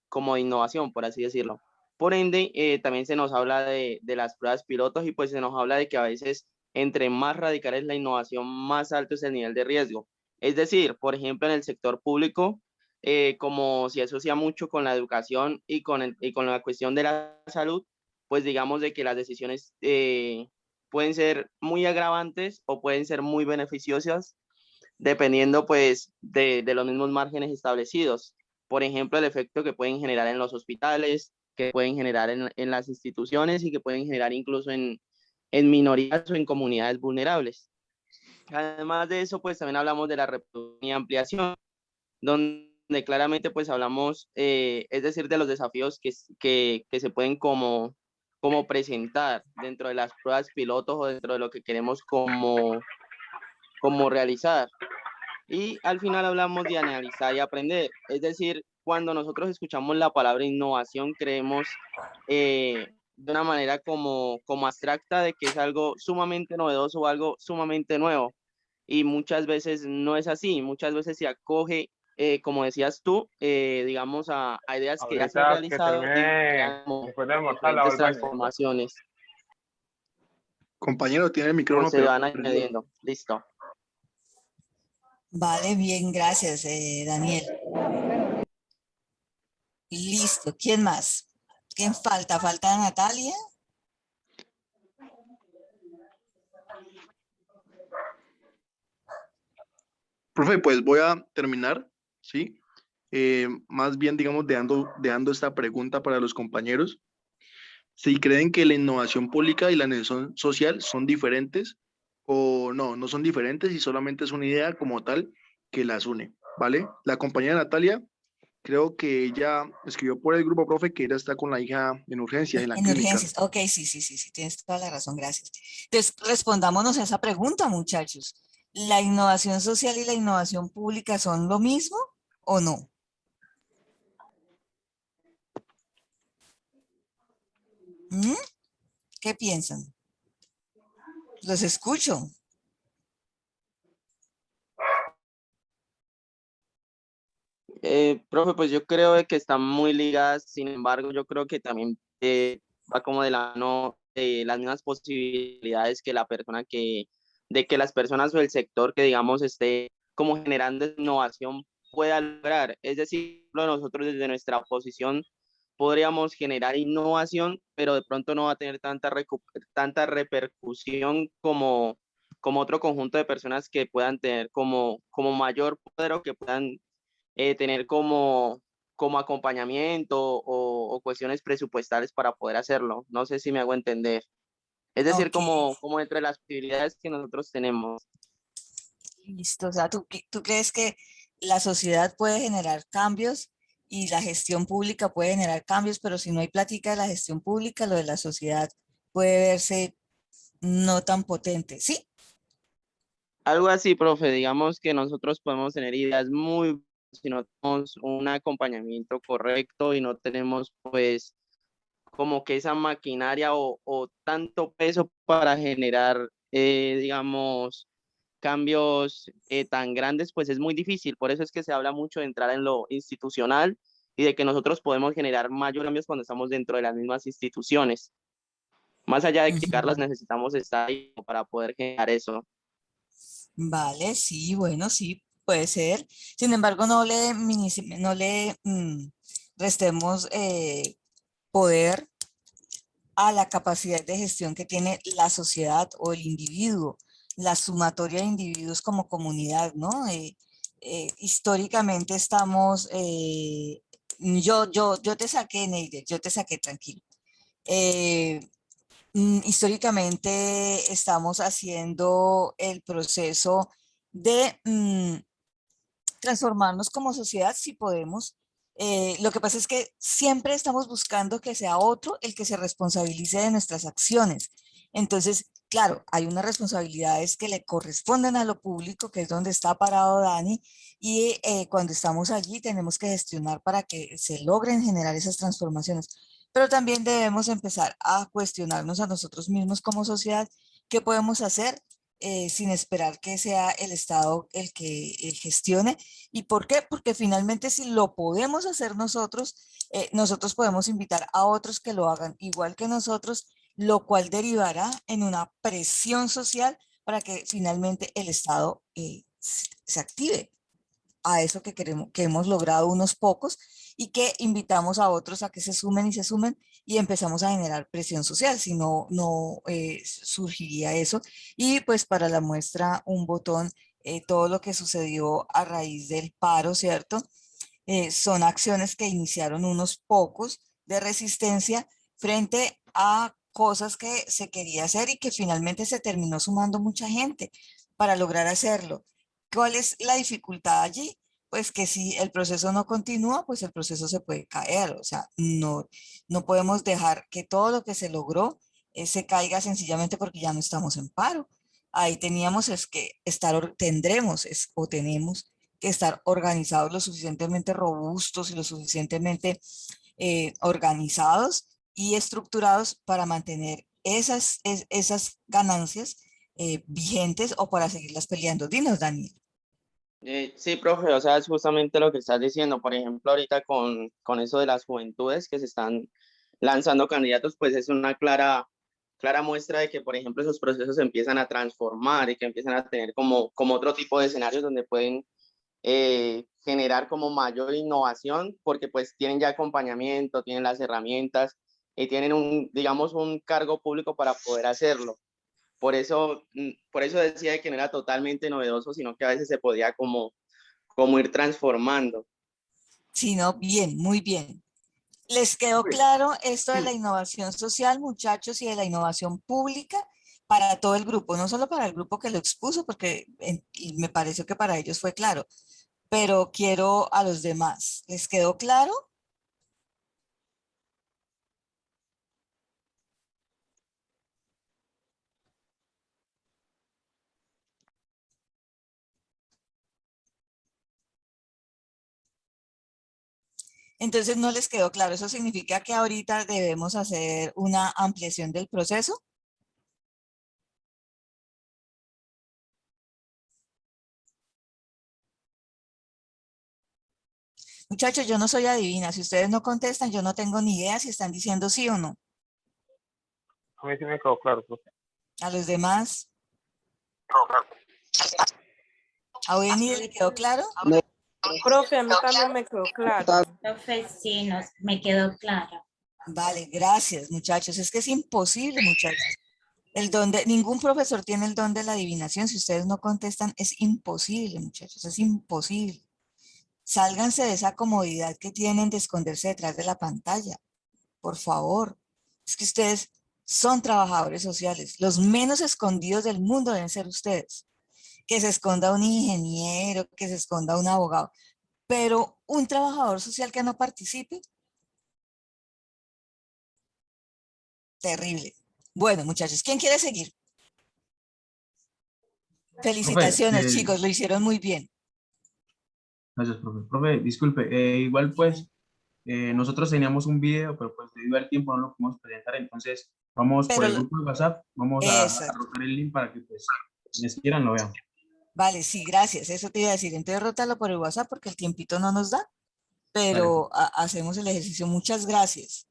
como de innovación, por así decirlo. Por ende, también se nos habla de las pruebas pilotos y pues se nos habla de que a veces entre más radical es la innovación, más alto es el nivel de riesgo. Es decir, por ejemplo, en el sector público, como se asocia mucho con la educación y con la cuestión de la salud, pues digamos de que las decisiones pueden ser muy agravantes o pueden ser muy beneficiosas, dependiendo pues de los mismos márgenes establecidos. Por ejemplo, el efecto que pueden generar en los hospitales, que pueden generar en las instituciones y que pueden generar incluso en minorías o en comunidades vulnerables. Además de eso, pues también hablamos de la reproducción y ampliación, donde claramente pues hablamos, es decir, de los desafíos que se pueden como presentar dentro de las pruebas pilotos o dentro de lo que queremos como realizar. Y al final hablamos de analizar y aprender, es decir, cuando nosotros escuchamos la palabra innovación, creemos de una manera como abstracta de que es algo sumamente novedoso o algo sumamente nuevo. Y muchas veces no es así, muchas veces se acoge, como decías tú, digamos, a ideas que ya se han Ahorita que realizado y termine, crean como después de almorzar, lavo diferentes el baño. transformaciones Compañero, tiene el o micrófono, se pero van añadiendo. Listo. Vale, bien, gracias, Daniel. Listo, ¿quién más? ¿Quién falta? ¿Falta Natalia? profe, pues voy a terminar, ¿sí? Más bien, digamos, dejando esta pregunta para los compañeros. Si creen que la innovación pública y la innovación social son diferentes o no son diferentes y solamente es una idea como tal que las une, ¿vale? La compañera Natalia, creo que ella escribió por el grupo, profe, que ella está con la hija en urgencias en la En clínica. urgencias. Ok, sí, tienes toda la razón, gracias. Entonces, respondámonos a esa pregunta, muchachos. ¿La innovación social y la innovación pública son lo mismo o no? ¿Mm? ¿Qué piensan? Los escucho. Profe, pues yo creo de que están muy ligadas, sin embargo, yo creo que también va como de la mano de las mismas posibilidades que de que las personas o el sector que digamos esté como generando innovación pueda lograr. Es decir, nosotros desde nuestra posición podríamos generar innovación, pero de pronto no va a tener tanta repercusión como otro conjunto de personas que puedan tener como mayor poder o que puedan tener como acompañamiento o cuestiones presupuestales para poder hacerlo. No sé si me hago entender. Es decir, Ok, como entre las posibilidades que nosotros tenemos. listo. O sea, ¿tú crees que la sociedad puede generar cambios y la gestión pública puede generar cambios, pero si no hay plática de la gestión pública, lo de la sociedad puede verse no tan potente, ¿sí? Algo así, profe, digamos que nosotros podemos tener ideas muy, si no tenemos un acompañamiento correcto y no tenemos pues como que esa maquinaria o tanto peso para generar, digamos, cambios tan grandes, pues es muy difícil. Por eso es que se habla mucho de entrar en lo institucional y de que nosotros podemos generar mayor cambios cuando estamos dentro de las mismas instituciones. Más allá de criticarlas, necesitamos estar ahí para poder generar eso. Vale, sí, bueno, sí, puede ser. Sin embargo, no le restemos poder a la capacidad de gestión que tiene la sociedad o el individuo, la sumatoria de individuos como comunidad, ¿no? Históricamente estamos, yo te saqué, Neider, yo te saqué, tranquilo. Históricamente estamos haciendo el proceso de transformarnos como sociedad si podemos. Lo que pasa es que siempre estamos buscando que sea otro el que se responsabilice de nuestras acciones. Entonces, claro, hay unas responsabilidades que le corresponden a lo público, que es donde está parado Dani, y cuando estamos allí tenemos que gestionar para que se logren generar esas transformaciones. Pero también debemos empezar a cuestionarnos a nosotros mismos como sociedad qué podemos hacer sin esperar que sea el Estado el que gestione. ¿Y por qué? Porque finalmente si lo podemos hacer nosotros, nosotros podemos invitar a otros que lo hagan igual que nosotros, lo cual derivará en una presión social para que finalmente el Estado se active a eso que queremos, que hemos logrado unos pocos y que invitamos a otros a que se sumen y empezamos a generar presión social, si no, no surgiría eso. Y pues para la muestra un botón, todo lo que sucedió a raíz del paro, ¿cierto? Son acciones que iniciaron unos pocos de resistencia frente a cosas que se quería hacer y que finalmente se terminó sumando mucha gente para lograr hacerlo. ¿Cuál es la dificultad allí? Pues que si el proceso no continúa, pues el proceso se puede caer. O sea, no podemos dejar que todo lo que se logró se caiga sencillamente porque ya no estamos en paro. Ahí teníamos es que tendremos o tenemos que estar organizados lo suficientemente robustos y lo suficientemente organizados y estructurados para mantener esas ganancias vigentes o para seguirlas peleando. Dinos, Daniel. Sí, profe, o sea, es justamente lo que estás diciendo. Por ejemplo, ahorita con eso de las juventudes que se están lanzando candidatos, pues es una clara muestra de que, por ejemplo, esos procesos se empiezan a transformar y que empiezan a tener como otro tipo de escenarios donde pueden generar como mayor innovación, porque pues tienen ya acompañamiento, tienen las herramientas y tienen digamos, un cargo público para poder hacerlo. Por eso decía que no era totalmente novedoso, sino que a veces se podía como ir transformando. Sí, no, bien, muy bien. ¿Les quedó claro esto de la innovación social, muchachos, y de la innovación pública para todo el grupo? No solo para el grupo que lo expuso, porque y me pareció que para ellos fue claro, pero quiero a los demás. ¿Les quedó claro? Entonces no les quedó claro. ¿Eso significa que ahorita debemos hacer una ampliación del proceso? Muchachos, yo no soy adivina. Si ustedes no contestan, yo no tengo ni idea si están diciendo sí o no. A mí sí me quedó claro, profe. ¿A los demás? ¿A Eugenia le quedó claro? Profe, a mí también me quedó claro. Profe, sí, me quedó claro. Vale, gracias, muchachos. Es que es imposible, muchachos. Ningún profesor tiene el don de la adivinación. Si ustedes no contestan, es imposible, muchachos. Es imposible. Sálganse de esa comodidad que tienen de esconderse detrás de la pantalla. Por favor. Es que ustedes son trabajadores sociales. Los menos escondidos del mundo deben ser ustedes. Que se esconda un ingeniero, que se esconda un abogado. pero un trabajador social que no participe, terrible. Bueno, muchachos, ¿quién quiere seguir? Felicitaciones, Profe, chicos, lo hicieron muy bien. gracias, profe. Profe, disculpe, igual pues nosotros teníamos un video, pero pues debido al tiempo no lo pudimos presentar, entonces vamos por Pero, el grupo de WhatsApp, vamos a exacto. rotar el link para que pues quienes quieran lo vean. Vale, sí, gracias. Eso te iba a decir. Entonces, rótalo por el WhatsApp porque el tiempito no nos da, Dale, pero profe. hacemos el ejercicio. Muchas gracias.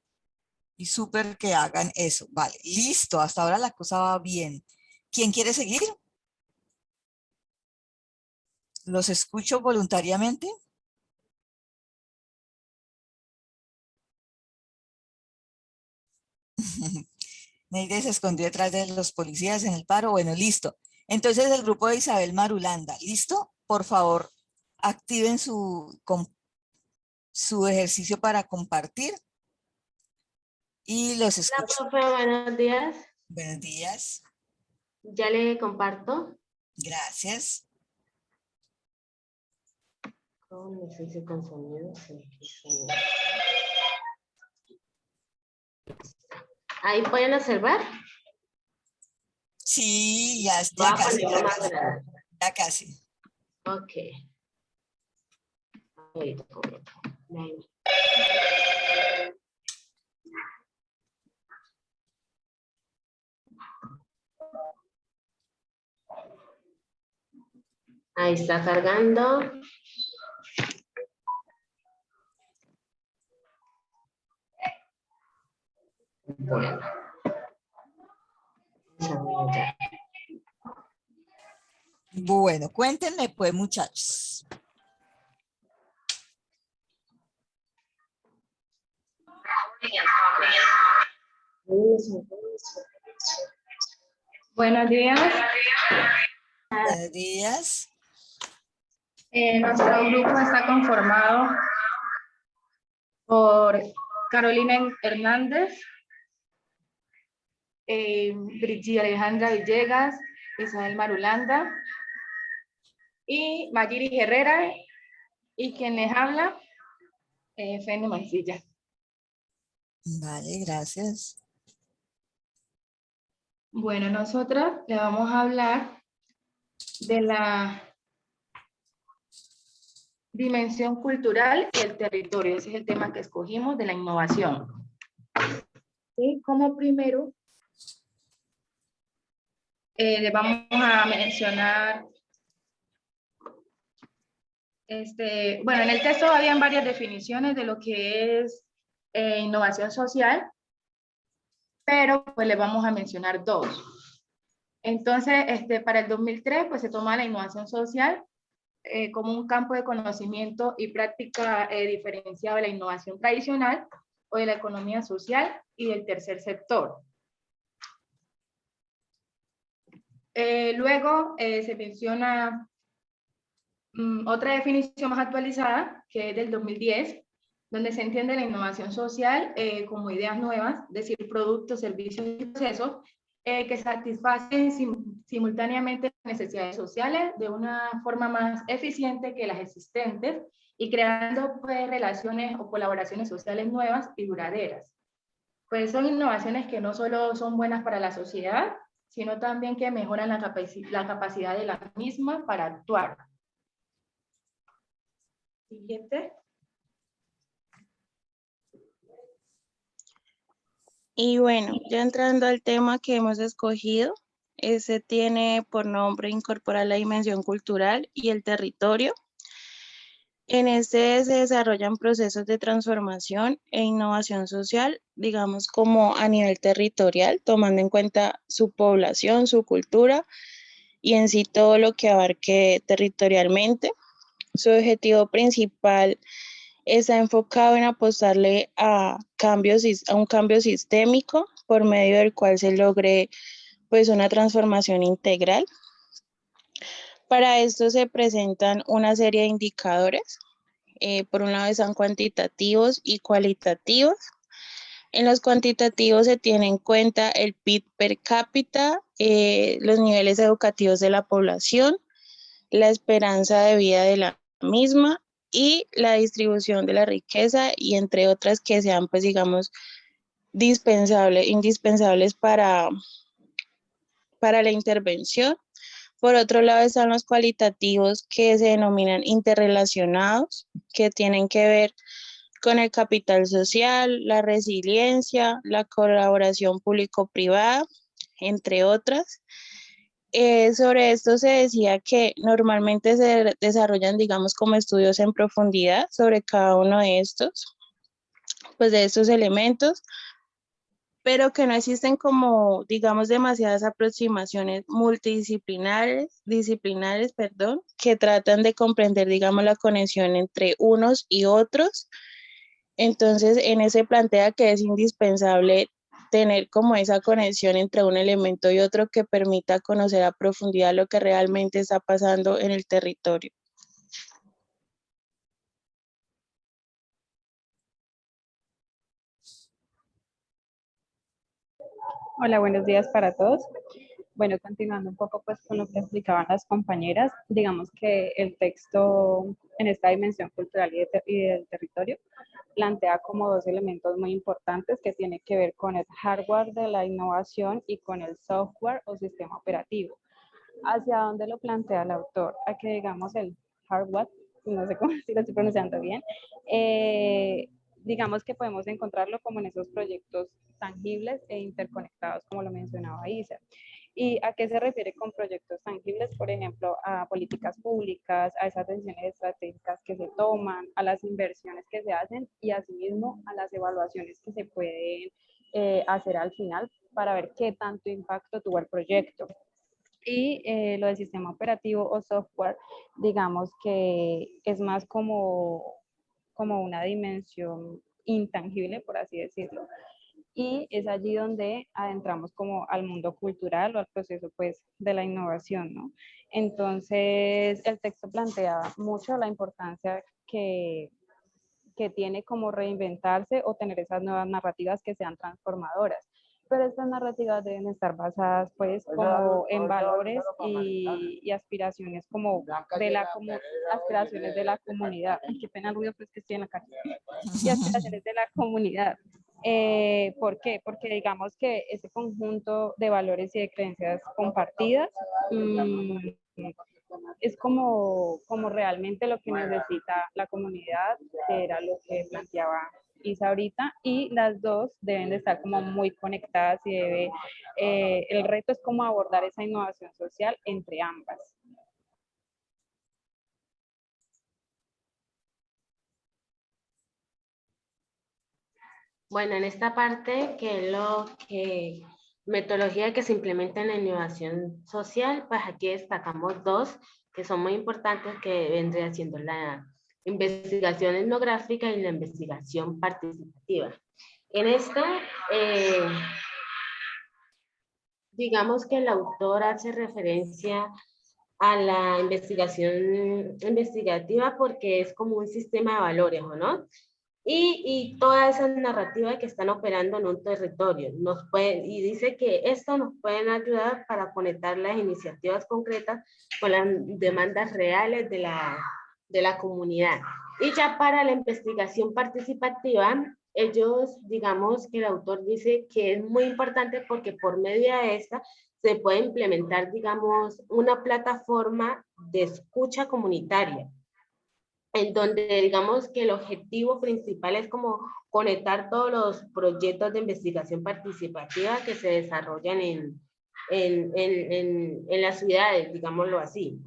Y súper que hagan eso. Vale, listo. Hasta ahora la cosa va bien. ¿Quién quiere seguir? ¿Los escucho voluntariamente? Neide se escondió detrás de los policías en el paro. Bueno, listo. Entonces, el grupo de Isabel Marulanda, ¿listo? Por favor, activen su ejercicio para compartir y los Hola, escucho. profe, buenos días. Buenos días. Ya le comparto. Gracias. Con ejercicio con sonido. Ahí pueden observar. Sí, ya Voy a casi, ponerlo más grande. ya casi. Ok. Ahorita comento. Ahí. Ahí está cargando. Bueno. Bueno, cuéntenme pues, muchachos. Buenos días. Buenos días. Nuestro grupo está conformado por Carolina Hernández, Brigitte Alejandra Villegas, Isabel Marulanda y Mayiri Herrera, y quien les habla, Fene Mancilla. Vale, gracias. Bueno, nosotras le vamos a hablar de la dimensión cultural y el territorio. Ese es el tema que escogimos de la innovación. Y como primero, le vamos a mencionar, bueno, en el texto habían varias definiciones de lo que es innovación social, pero pues le vamos a mencionar dos. Entonces, para el 2003, pues se toma la innovación social como un campo de conocimiento y práctica diferenciado de la innovación tradicional o de la economía social y del tercer sector. Luego se menciona otra definición más actualizada, que es del 2010, donde se entiende la innovación social como ideas nuevas, es decir, productos, servicios y procesos que satisfacen simultáneamente las necesidades sociales de una forma más eficiente que las existentes y creando pues, relaciones o colaboraciones sociales nuevas y duraderas. Pues son innovaciones que no solo son buenas para la sociedad, sino también que mejoran la capacidad de la misma para actuar. Siguiente. Y bueno, ya entrando al tema que hemos escogido, ese tiene por nombre incorporar la dimensión cultural y el territorio. En este se desarrollan procesos de transformación e innovación social, digamos como a nivel territorial, tomando en cuenta su población, su cultura y en sí todo lo que abarque territorialmente. Su objetivo principal está enfocado en apostarle a un cambio sistémico por medio del cual se logre pues una transformación integral. Para esto se presentan una serie de indicadores. Por un lado están cuantitativos y cualitativos. En los cuantitativos se tiene en cuenta el PIB per cápita, los niveles educativos de la población, la esperanza de vida de la misma y la distribución de la riqueza, y entre otras que sean, pues digamos, indispensables para la intervención. Por otro lado están los cualitativos, que se denominan interrelacionados, que tienen que ver con el capital social, la resiliencia, la colaboración público-privada, entre otras. Sobre esto se decía que normalmente se desarrollan, digamos, como estudios en profundidad sobre cada uno de estos, pues de estos elementos, pero que no existen como, digamos, demasiadas aproximaciones disciplinares, que tratan de comprender, digamos, la conexión entre unos y otros. Entonces, en ese plantea que es indispensable tener como esa conexión entre un elemento y otro que permita conocer a profundidad lo que realmente está pasando en el territorio. Hola, buenos días para todos. Bueno, continuando un poco pues con lo que explicaban las compañeras, digamos que el texto en esta dimensión cultural y del territorio plantea como dos elementos muy importantes que tienen que ver con el hardware de la innovación y con el software o sistema operativo. ¿Hacia dónde lo plantea el autor? A que digamos el hardware, no sé cómo si lo estoy pronunciando bien, digamos que podemos encontrarlo como en esos proyectos tangibles e interconectados, como lo mencionaba Isa. ¿Y a qué se refiere con proyectos tangibles? Por ejemplo, a políticas públicas, a esas decisiones estratégicas que se toman, a las inversiones que se hacen y asimismo a las evaluaciones que se pueden hacer al final para ver qué tanto impacto tuvo el proyecto. Y lo del sistema operativo o software, digamos que es más como una dimensión intangible, por así decirlo. Y es allí donde adentramos como al mundo cultural o al proceso pues de la innovación, ¿no? Entonces el texto plantea mucho la importancia que tiene como reinventarse o tener esas nuevas narrativas que sean transformadoras. Pero estas narrativas deben estar basadas pues como en valores y aspiraciones como aspiraciones de la comunidad. Qué pena el ruido, pues que estoy en la calle. Y aspiraciones de la comunidad. ¿Por qué? Porque digamos que ese conjunto de valores y de creencias compartidas es como realmente lo que necesita la comunidad, que era lo que planteaba Isa ahorita, y las dos deben de estar como muy conectadas y el reto es cómo abordar esa innovación social entre ambas. Bueno, en esta parte, que es metodología que se implementa en la innovación social, pues aquí destacamos dos que son muy importantes, que vendría siendo la investigación etnográfica y la investigación participativa. En esta, digamos que el autor hace referencia a la investigación investigativa porque es como un sistema de valores, ¿o no? Y todas esas narrativas que están operando en un territorio. Y dice que esto nos pueden ayudar para conectar las iniciativas concretas con las demandas reales de la comunidad. Y ya para la investigación participativa, ellos, digamos que el autor dice que es muy importante porque por medio de esta se puede implementar, digamos, una plataforma de escucha comunitaria, en donde digamos que el objetivo principal es como conectar todos los proyectos de investigación participativa que se desarrollan en las ciudades, digámoslo así.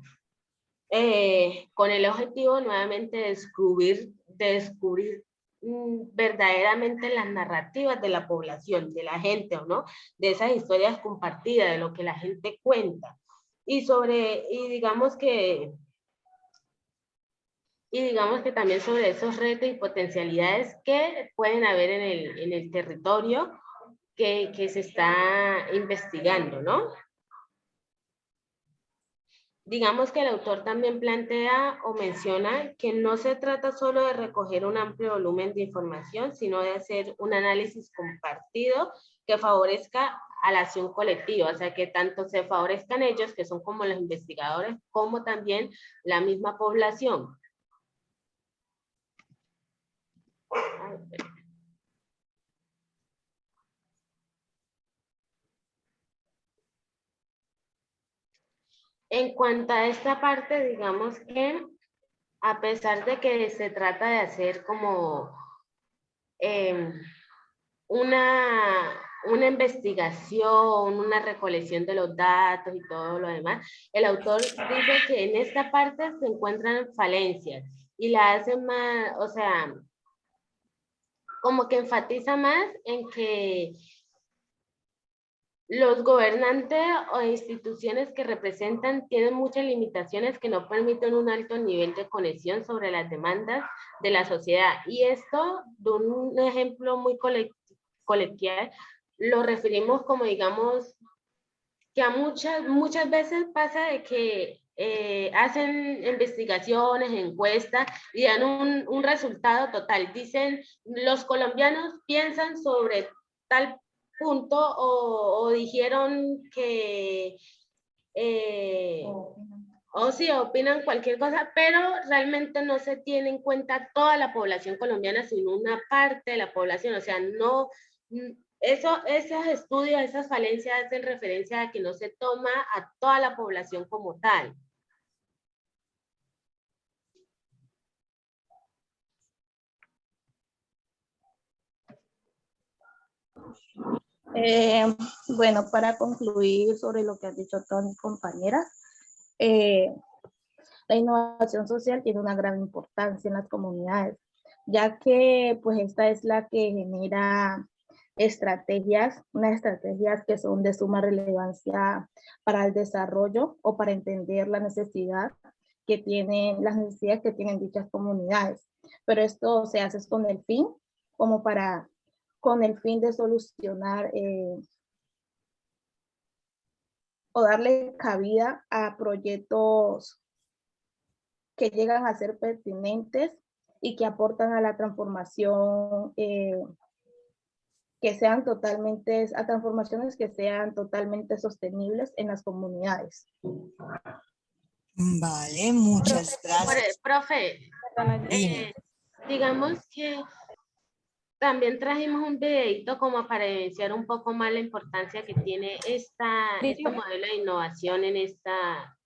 Con el objetivo nuevamente de descubrir verdaderamente las narrativas de la población, de la gente, ¿o no? De esas historias compartidas, de lo que la gente cuenta. Y digamos que también sobre esos retos y potencialidades que pueden haber en el territorio que se está investigando, ¿no? Digamos que el autor también plantea o menciona que no se trata solo de recoger un amplio volumen de información, sino de hacer un análisis compartido que favorezca a la acción colectiva, o sea, que tanto se favorezcan ellos, que son como los investigadores, como también la misma población. En cuanto a esta parte, digamos que a pesar de que se trata de hacer como una investigación, una recolección de los datos y todo lo demás, el autor dice que en esta parte se encuentran falencias y la hace más, o sea, como que enfatiza más en que los gobernantes o instituciones que representan tienen muchas limitaciones que no permiten un alto nivel de conexión sobre las demandas de la sociedad. Y esto, de un ejemplo muy coloquial, lo referimos como, digamos, que a muchas veces pasa de que hacen investigaciones, encuestas y dan un resultado total. Dicen, los colombianos piensan sobre tal punto o dijeron que o sí, opinan cualquier cosa, pero realmente no se tiene en cuenta toda la población colombiana, sino una parte de la población. O sea, no, esos estudios, esas falencias hacen referencia a que no se toma a toda la población como tal. Bueno, para concluir sobre lo que han dicho todas mis compañeras, la innovación social tiene una gran importancia en las comunidades, ya que pues esta es la que genera unas estrategias que son de suma relevancia para el desarrollo o para entender las necesidades que tienen dichas comunidades. Pero esto se hace con el fin de solucionar o darle cabida a proyectos que llegan a ser pertinentes y que aportan a la transformación, transformaciones que sean totalmente sostenibles en las comunidades. Vale, muchas gracias. Profe, digamos que también trajimos un videito como para evidenciar un poco más la importancia que tiene este modelo de innovación en esta...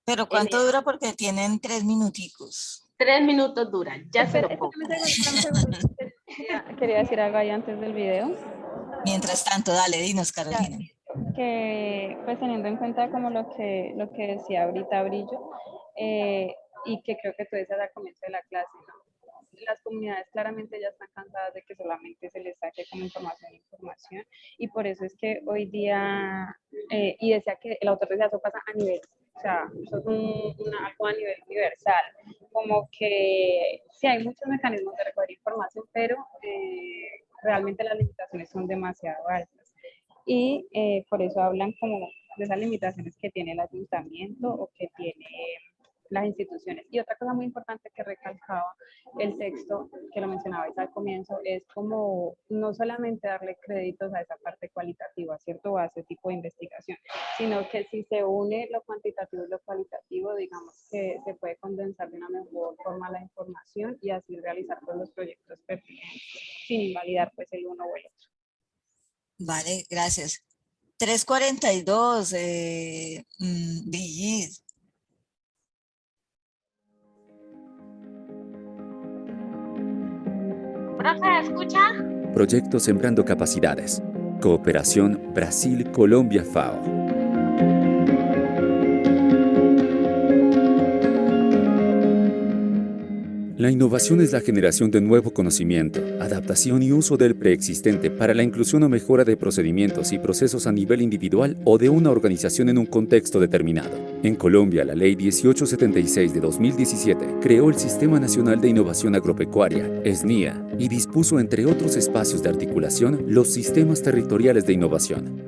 ¿Pero cuánto dura? Porque tienen 3 minuticos. 3 minutos dura, ya se lo pongo. Quería decir algo ahí antes del video. Mientras tanto, dale, dinos, Carolina. Que pues teniendo en cuenta como lo que decía ahorita Brillo, y que creo que tú decías al comienzo de la clase, ¿no? Las comunidades claramente ya están cansadas de que solamente se les saque como información, y por eso es que hoy día, y decía que el autor decía, eso pasa a nivel, o sea, eso es algo a nivel universal, como que sí hay muchos mecanismos de recoger información, pero realmente las limitaciones son demasiado altas, y por eso hablan como de esas limitaciones que tiene el ayuntamiento o que tiene las instituciones. Y otra cosa muy importante que recalcaba el texto, que lo mencionabais al comienzo, es como no solamente darle créditos a esa parte cualitativa, ¿cierto? O a ese tipo de investigación, sino que si se une lo cuantitativo y lo cualitativo, digamos que se puede condensar de una mejor forma la información y así realizar todos los proyectos pertinentes, sin invalidar pues el uno o el otro. Vale, gracias. 3:42, Brigitte. ¿Profe, escucha? Proyecto Sembrando Capacidades. Cooperación Brasil-Colombia-FAO. La innovación es la generación de nuevo conocimiento, adaptación y uso del preexistente para la inclusión o mejora de procedimientos y procesos a nivel individual o de una organización en un contexto determinado. En Colombia, la Ley 1876 de 2017 creó el Sistema Nacional de Innovación Agropecuaria, SNIA, y dispuso, entre otros espacios de articulación, los sistemas territoriales de innovación.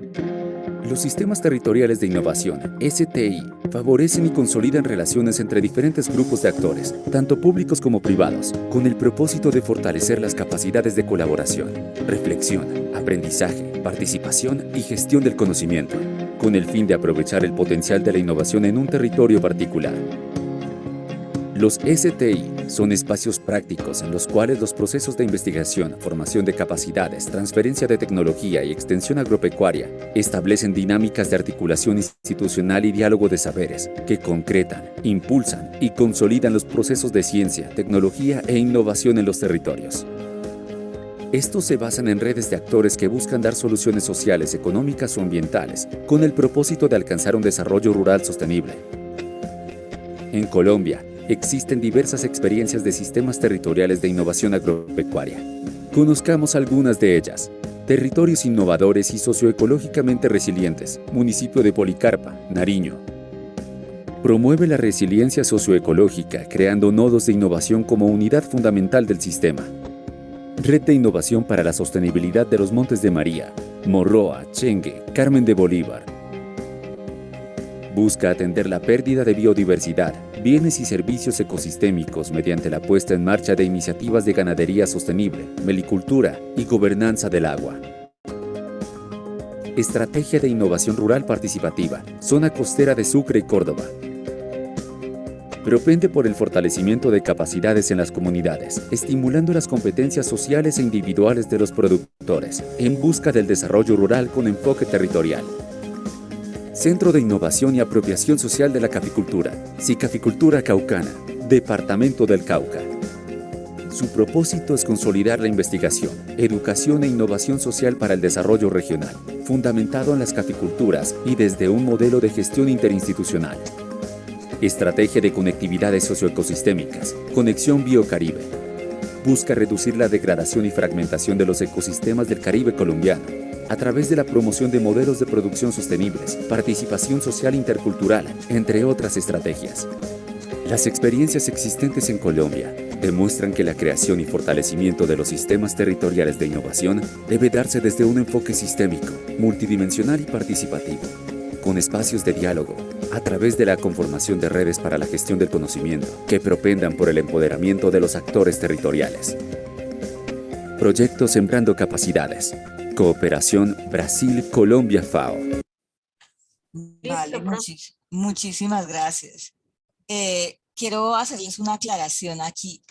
Los sistemas territoriales de innovación, STI, favorecen y consolidan relaciones entre diferentes grupos de actores, tanto públicos como privados, con el propósito de fortalecer las capacidades de colaboración, reflexión, aprendizaje, participación y gestión del conocimiento, con el fin de aprovechar el potencial de la innovación en un territorio particular. Los STI son espacios prácticos en los cuales los procesos de investigación, formación de capacidades, transferencia de tecnología y extensión agropecuaria establecen dinámicas de articulación institucional y diálogo de saberes que concretan, impulsan y consolidan los procesos de ciencia, tecnología e innovación en los territorios. Estos se basan en redes de actores que buscan dar soluciones sociales, económicas o ambientales con el propósito de alcanzar un desarrollo rural sostenible. En Colombia, existen diversas experiencias de sistemas territoriales de innovación agropecuaria. Conozcamos algunas de ellas. Territorios innovadores y socioecológicamente resilientes, municipio de Policarpa, Nariño. Promueve la resiliencia socioecológica creando nodos de innovación como unidad fundamental del sistema. Red de Innovación para la Sostenibilidad de los Montes de María, Morroa, Chengue, Carmen de Bolívar. Busca atender la pérdida de biodiversidad, bienes y servicios ecosistémicos mediante la puesta en marcha de iniciativas de ganadería sostenible, melicultura y gobernanza del agua. Estrategia de Innovación Rural Participativa, Zona Costera de Sucre y Córdoba. Propende por el fortalecimiento de capacidades en las comunidades, estimulando las competencias sociales e individuales de los productores, en busca del desarrollo rural con enfoque territorial. Centro de Innovación y Apropiación Social de la Caficultura, Cicaficultura Caucana, Departamento del Cauca. Su propósito es consolidar la investigación, educación e innovación social para el desarrollo regional, fundamentado en las caficulturas y desde un modelo de gestión interinstitucional. Estrategia de conectividades socioecosistémicas, Conexión Biocaribe. Busca reducir la degradación y fragmentación de los ecosistemas del Caribe colombiano a través de la promoción de modelos de producción sostenibles, participación social intercultural, entre otras estrategias. Las experiencias existentes en Colombia demuestran que la creación y fortalecimiento de los sistemas territoriales de innovación debe darse desde un enfoque sistémico, multidimensional y participativo, con espacios de diálogo, a través de la conformación de redes para la gestión del conocimiento que propendan por el empoderamiento de los actores territoriales. Proyecto Sembrando Capacidades. Cooperación Brasil-Colombia FAO. Vale, muchísimas gracias. Quiero hacerles una aclaración aquí.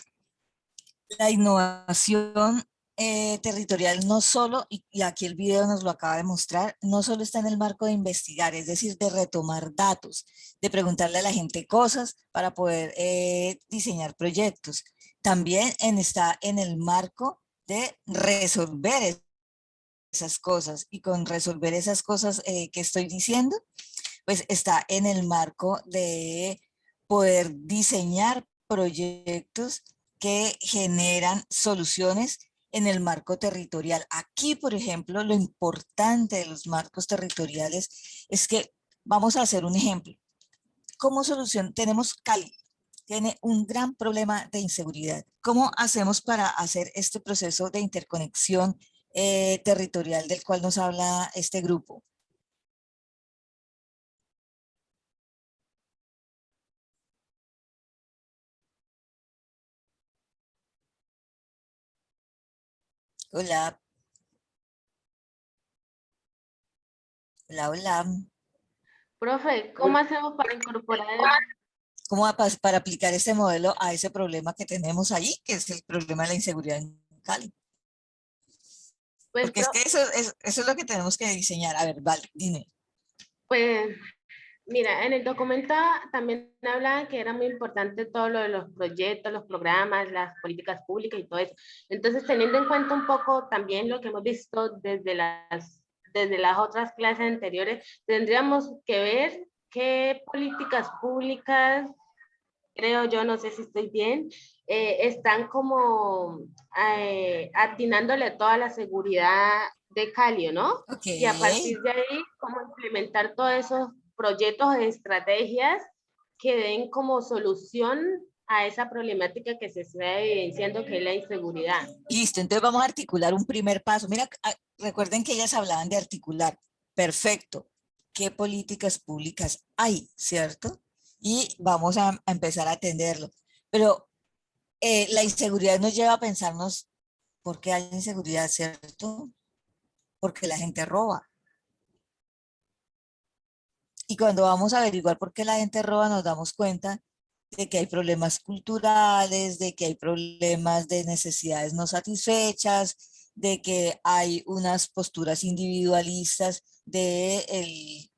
La innovación territorial no solo, y aquí el video nos lo acaba de mostrar, no solo está en el marco de investigar, es decir, de retomar datos, de preguntarle a la gente cosas para poder diseñar proyectos. También está en el marco de resolver esas cosas, y con resolver esas cosas que estoy diciendo, pues está en el marco de poder diseñar proyectos que generan soluciones en el marco territorial. Aquí, por ejemplo, lo importante de los marcos territoriales es que, vamos a hacer un ejemplo. Como solución tenemos Cali, tiene un gran problema de inseguridad. ¿Cómo hacemos para hacer este proceso de interconexión territorial del cual nos habla este grupo? Hola. Hola, hola. Profe, ¿cómo hacemos para incorporar ¿Cómo para aplicar este modelo a ese problema que tenemos ahí, que es el problema de la inseguridad en Cali? Pues, porque es que eso es lo que tenemos que diseñar. A ver, vale, dime. Pues, mira, en el documento también habla que era muy importante todo lo de los proyectos, los programas, las políticas públicas y todo eso. Entonces, teniendo en cuenta un poco también lo que hemos visto desde las otras clases anteriores, tendríamos que ver qué políticas públicas, creo yo, no sé si estoy bien, están como atinándole toda la seguridad de Cali, ¿no? Okay. Y a partir de ahí, cómo implementar todos esos proyectos e estrategias que den como solución a esa problemática que se está evidenciando, que es la inseguridad. Listo, entonces vamos a articular un primer paso. Mira, recuerden que ellas hablaban de articular. Perfecto. ¿Qué políticas públicas hay, cierto? Y vamos a empezar a atenderlo. Pero la inseguridad nos lleva a pensarnos, ¿por qué hay inseguridad, cierto? Porque la gente roba. Y cuando vamos a averiguar por qué la gente roba, nos damos cuenta de que hay problemas culturales, de que hay problemas de necesidades no satisfechas, de que hay unas posturas individualistas del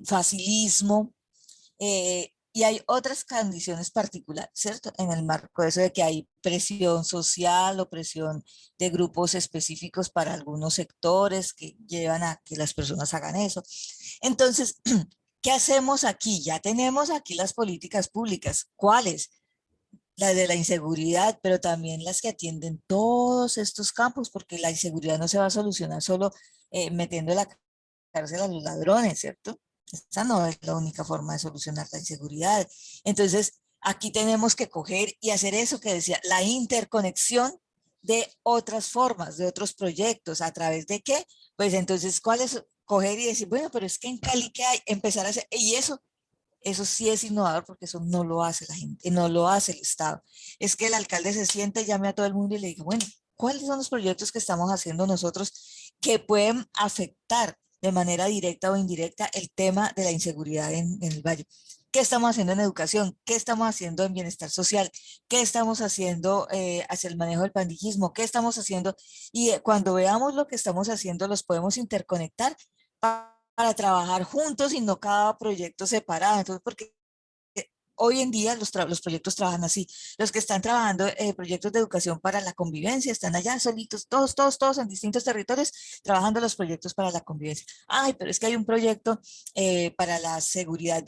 facilismo, y hay otras condiciones particulares, ¿cierto? En el marco de eso de que hay presión social o presión de grupos específicos para algunos sectores que llevan a que las personas hagan eso. Entonces, ¿qué hacemos aquí? Ya tenemos aquí las políticas públicas. ¿Cuáles? Las de la inseguridad, pero también las que atienden todos estos campos, porque la inseguridad no se va a solucionar solo metiendo en la cárcel a los ladrones, ¿cierto? Esa no es la única forma de solucionar la inseguridad. Entonces, aquí tenemos que coger y hacer eso que decía, la interconexión de otras formas, de otros proyectos, ¿a través de qué? Pues entonces, ¿cuál es? Coger y decir, bueno, pero es que en Cali, ¿qué hay? Empezar a hacer, y eso sí es innovador porque eso no lo hace la gente, no lo hace el Estado. Es que el alcalde se siente, llame a todo el mundo y le diga, bueno, ¿cuáles son los proyectos que estamos haciendo nosotros que pueden afectar de manera directa o indirecta el tema de la inseguridad en el valle? ¿Qué estamos haciendo en educación? ¿Qué estamos haciendo en bienestar social? ¿Qué estamos haciendo hacia el manejo del pandillismo? ¿Qué estamos haciendo? Y cuando veamos lo que estamos haciendo, los podemos interconectar para trabajar juntos y no cada proyecto separado. Entonces, porque hoy en día los proyectos trabajan así. Los que están trabajando proyectos de educación para la convivencia están allá solitos, todos en distintos territorios, trabajando los proyectos para la convivencia. Ay, pero es que hay un proyecto para la seguridad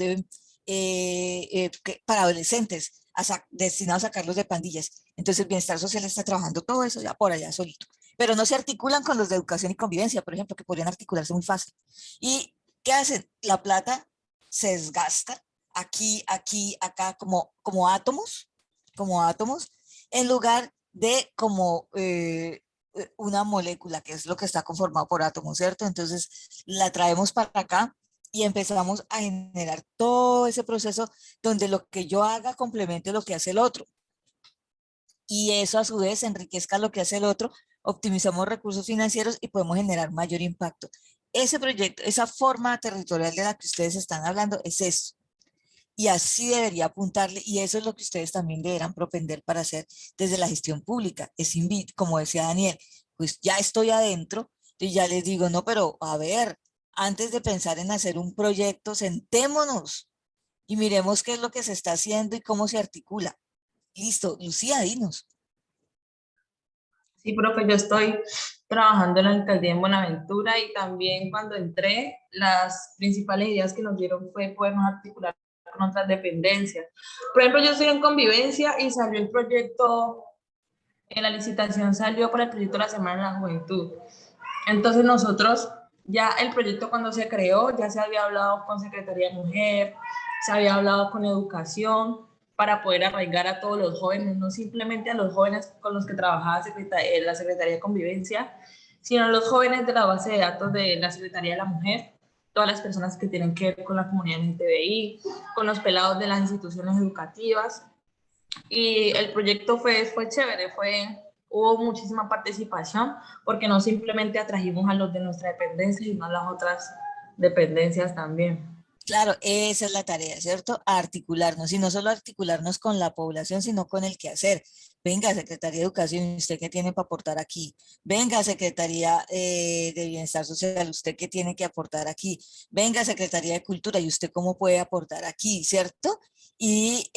para adolescentes, destinados a sacarlos de pandillas. Entonces, el bienestar social está trabajando todo eso ya por allá solito. Pero no se articulan con los de educación y convivencia, por ejemplo, que podrían articularse muy fácil. ¿Y qué hacen? La plata se desgasta aquí, acá, como átomos, en lugar de como una molécula, que es lo que está conformado por átomos, ¿cierto? Entonces la traemos para acá y empezamos a generar todo ese proceso donde lo que yo haga complemente lo que hace el otro. Y eso a su vez enriquezca lo que hace el otro, optimizamos recursos financieros y podemos generar mayor impacto. Ese proyecto, esa forma territorial de la que ustedes están hablando es eso. Y así debería apuntarle, y eso es lo que ustedes también deberán propender para hacer desde la gestión pública. Es como decía Daniel, pues ya estoy adentro, y ya les digo, no, pero a ver, antes de pensar en hacer un proyecto, sentémonos y miremos qué es lo que se está haciendo y cómo se articula. Listo, Lucía, dinos. Sí, profe, yo estoy trabajando en la alcaldía en Buenaventura y también cuando entré, las principales ideas que nos dieron fue podernos articular con otras dependencias. Por ejemplo, yo estoy en convivencia y salió el proyecto, en la licitación salió para el proyecto de la Semana de la Juventud. Entonces nosotros, ya el proyecto cuando se creó, ya se había hablado con Secretaría de Mujer, se había hablado con Educación, para poder arraigar a todos los jóvenes, no simplemente a los jóvenes con los que trabajaba la Secretaría de Convivencia, sino a los jóvenes de la base de datos de la Secretaría de la Mujer, todas las personas que tienen que ver con la comunidad LGTBI, con los pelados de las instituciones educativas. Y el proyecto fue chévere, hubo muchísima participación, porque no simplemente atrajimos a los de nuestra dependencia, sino a las otras dependencias también. Claro, esa es la tarea, ¿cierto? Articularnos, y no solo articularnos con la población, sino con el quehacer. Venga, Secretaría de Educación, ¿usted qué tiene para aportar aquí? Venga, Secretaría de Bienestar Social, ¿usted qué tiene que aportar aquí? Venga, Secretaría de Cultura, ¿y usted cómo puede aportar aquí, cierto? Y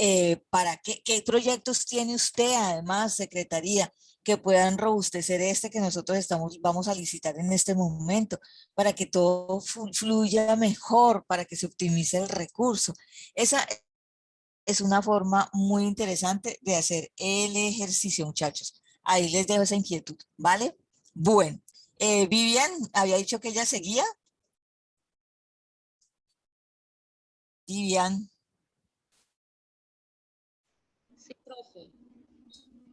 ¿para qué proyectos tiene usted, además, Secretaría, que puedan robustecer este que nosotros vamos a licitar en este momento, para que todo fluya mejor, para que se optimice el recurso? Esa es una forma muy interesante de hacer el ejercicio, muchachos. Ahí les dejo esa inquietud, ¿vale? Bueno, Vivian había dicho que ella seguía. Vivian. Sí, profe.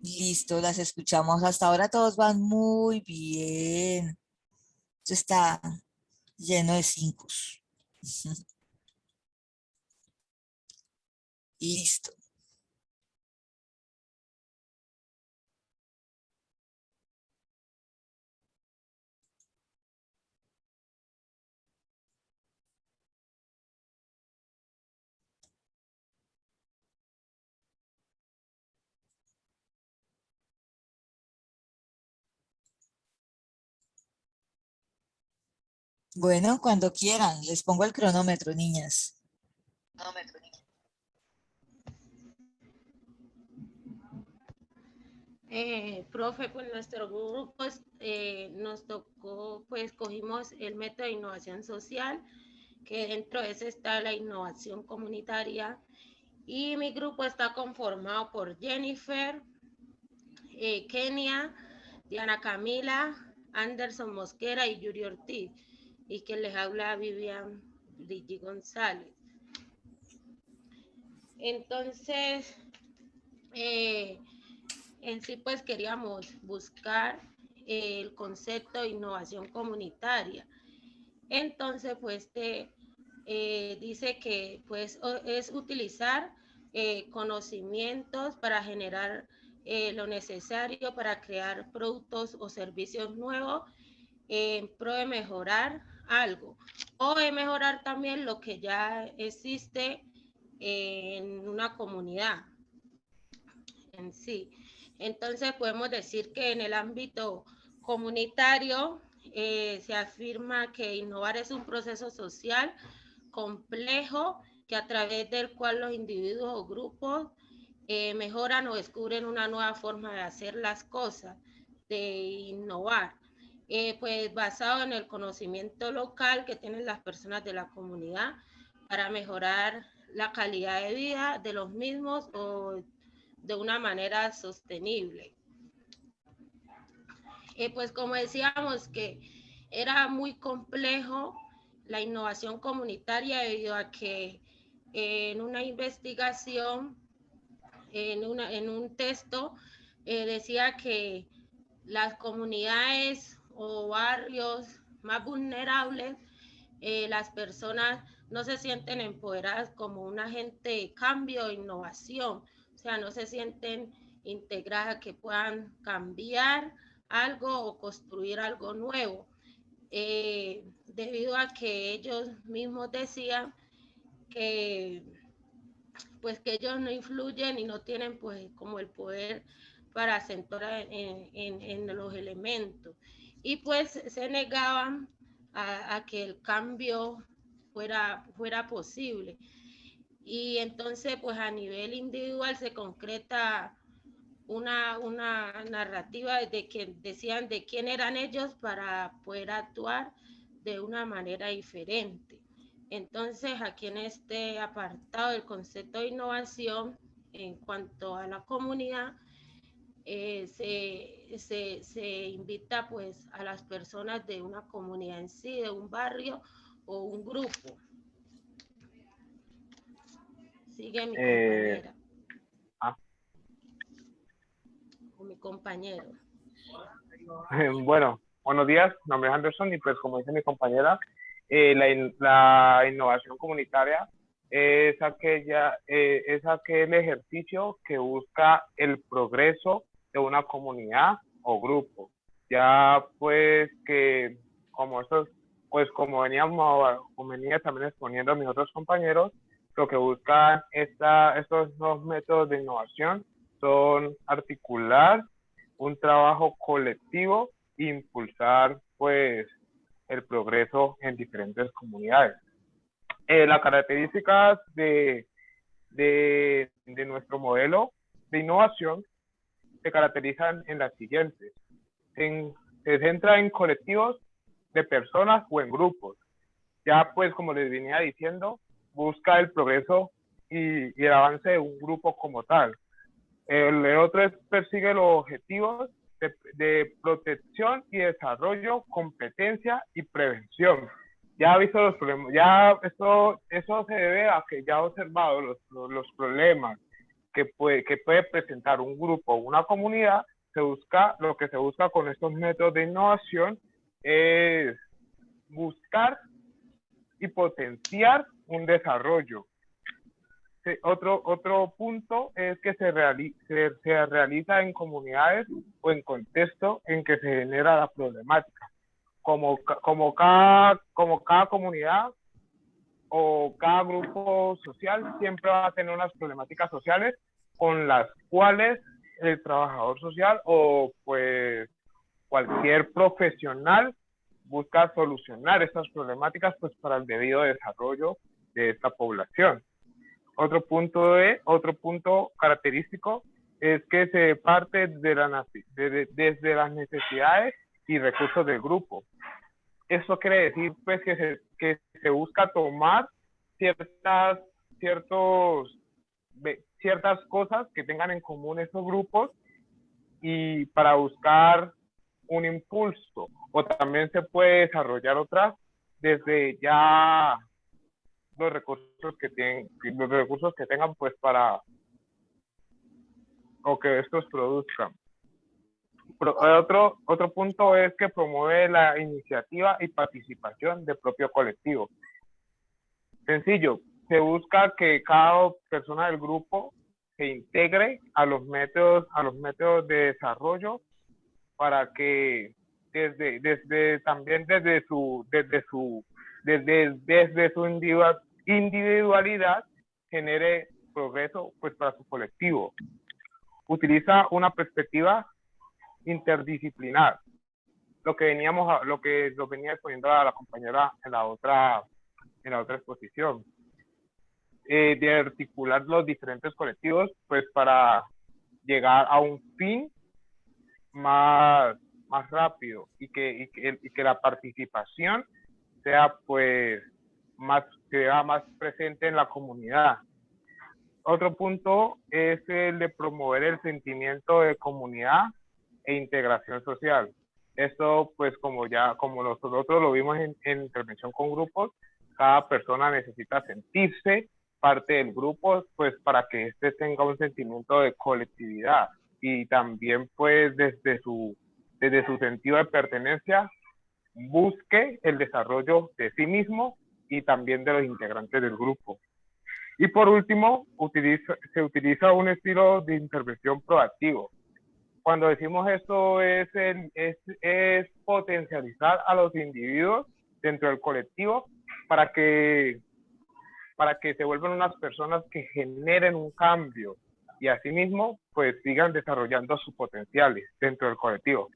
Listo, las escuchamos. Hasta ahora todos van muy bien. Esto está lleno de 5. Listo. Bueno, cuando quieran, les pongo el cronómetro, niñas. Profe, pues nuestro grupo nos tocó, pues cogimos el método de innovación social, que dentro de ese está la innovación comunitaria, y mi grupo está conformado por Jennifer, Kenia, Diana Camila, Anderson Mosquera y Yuri Ortiz, y que les habla Vivian Brigi González. Entonces, en sí pues queríamos buscar el concepto de innovación comunitaria. Entonces pues dice que pues es utilizar conocimientos para generar lo necesario para crear productos o servicios nuevos en pro de mejorar algo o de mejorar también lo que ya existe en una comunidad en sí. Entonces podemos decir que en el ámbito comunitario se afirma que innovar es un proceso social complejo que a través del cual los individuos o grupos mejoran o descubren una nueva forma de hacer las cosas, de innovar, pues basado en el conocimiento local que tienen las personas de la comunidad para mejorar la calidad de vida de los mismos o de una manera sostenible. Pues como decíamos que era muy complejo la innovación comunitaria debido a que en una investigación, en un texto, decía que las comunidades o barrios más vulnerables, las personas no se sienten empoderadas como un agente de cambio e innovación, o sea, no se sienten integradas que puedan cambiar algo o construir algo nuevo, debido a que ellos mismos decían que pues que ellos no influyen y no tienen pues como el poder para acentuar en los elementos y pues se negaban a que el cambio fuera posible. Y entonces pues a nivel individual se concreta una narrativa de que decían de quién eran ellos para poder actuar de una manera diferente. Entonces, aquí en este apartado del concepto de innovación, en cuanto a la comunidad, se invita pues a las personas de una comunidad en sí, de un barrio o un grupo. Sigue mi compañera. O mi compañero. Bueno, buenos días, mi nombre es Anderson y pues como dice mi compañera, la innovación comunitaria es aquel ejercicio que busca el progreso de una comunidad o grupo. Ya pues que como venía también exponiendo a mis otros compañeros, lo que buscan estos dos métodos de innovación son articular un trabajo colectivo e impulsar pues el progreso en diferentes comunidades. Las características de nuestro modelo de innovación se caracterizan en las siguientes. Se centra en colectivos de personas o en grupos. Ya pues como les venía diciendo, busca el progreso y el avance de un grupo como tal. El otro persigue los objetivos de protección y desarrollo, competencia y prevención. Ya ha visto los problemas, eso se debe a que ya ha observado los problemas que puede presentar un grupo o una comunidad. Lo que se busca con estos métodos de innovación es buscar y potenciar un desarrollo. Otro punto es que se realiza en comunidades o en contexto en que se genera la problemática. Como cada comunidad o cada grupo social siempre va a tener unas problemáticas sociales con las cuales el trabajador social o pues cualquier profesional busca solucionar estas problemáticas pues para el debido desarrollo de esta población. Otro punto característico es que se parte desde las necesidades y recursos del grupo. Eso quiere decir pues que se busca tomar ciertas cosas que tengan en común esos grupos y para buscar un impulso, o también se puede desarrollar otras desde ya los recursos que tengan pues para o que estos produzcan. Otro punto es que promueve la iniciativa y participación del propio colectivo. Sencillo, se busca que cada persona del grupo se integre a los métodos de desarrollo para que desde su individualidad genere progreso pues para su colectivo. Utiliza una perspectiva interdisciplinar, lo que venía exponiendo a la compañera en la otra exposición, de articular los diferentes colectivos pues para llegar a un fin más rápido y que la participación sea más presente en la comunidad. Otro punto es el de promover el sentimiento de comunidad e integración social. Esto pues como nosotros lo vimos en intervención con grupos, cada persona necesita sentirse parte del grupo pues para que éste tenga un sentimiento de colectividad y también pues desde su sentido de pertenencia busque el desarrollo de sí mismo y también de los integrantes del grupo. Y por último, se utiliza un estilo de intervención proactivo. Cuando decimos esto es potencializar a los individuos dentro del colectivo para que se vuelvan unas personas que generen un cambio y asimismo pues sigan desarrollando sus potenciales dentro del colectivo.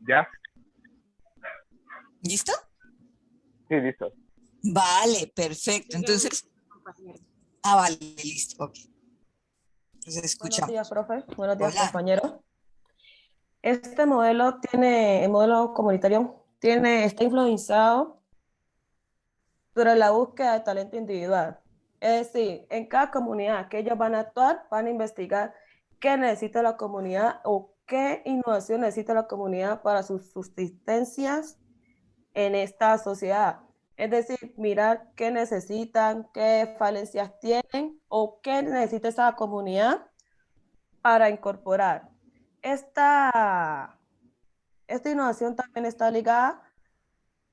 ¿Ya? ¿Listo? Sí, listo. Vale, perfecto. Entonces, vale, listo. Ok. Entonces, escuchamos. Buenos días, profe. Buenos días, compañeros. Este modelo el modelo comunitario está influenciado sobre la búsqueda de talento individual. Es decir, en cada comunidad que ellos van a actuar, van a investigar qué necesita la comunidad o qué innovación necesita la comunidad para sus subsistencias en esta sociedad. Es decir, mirar qué necesitan, qué falencias tienen o qué necesita esa comunidad para incorporar. Esta innovación también está ligada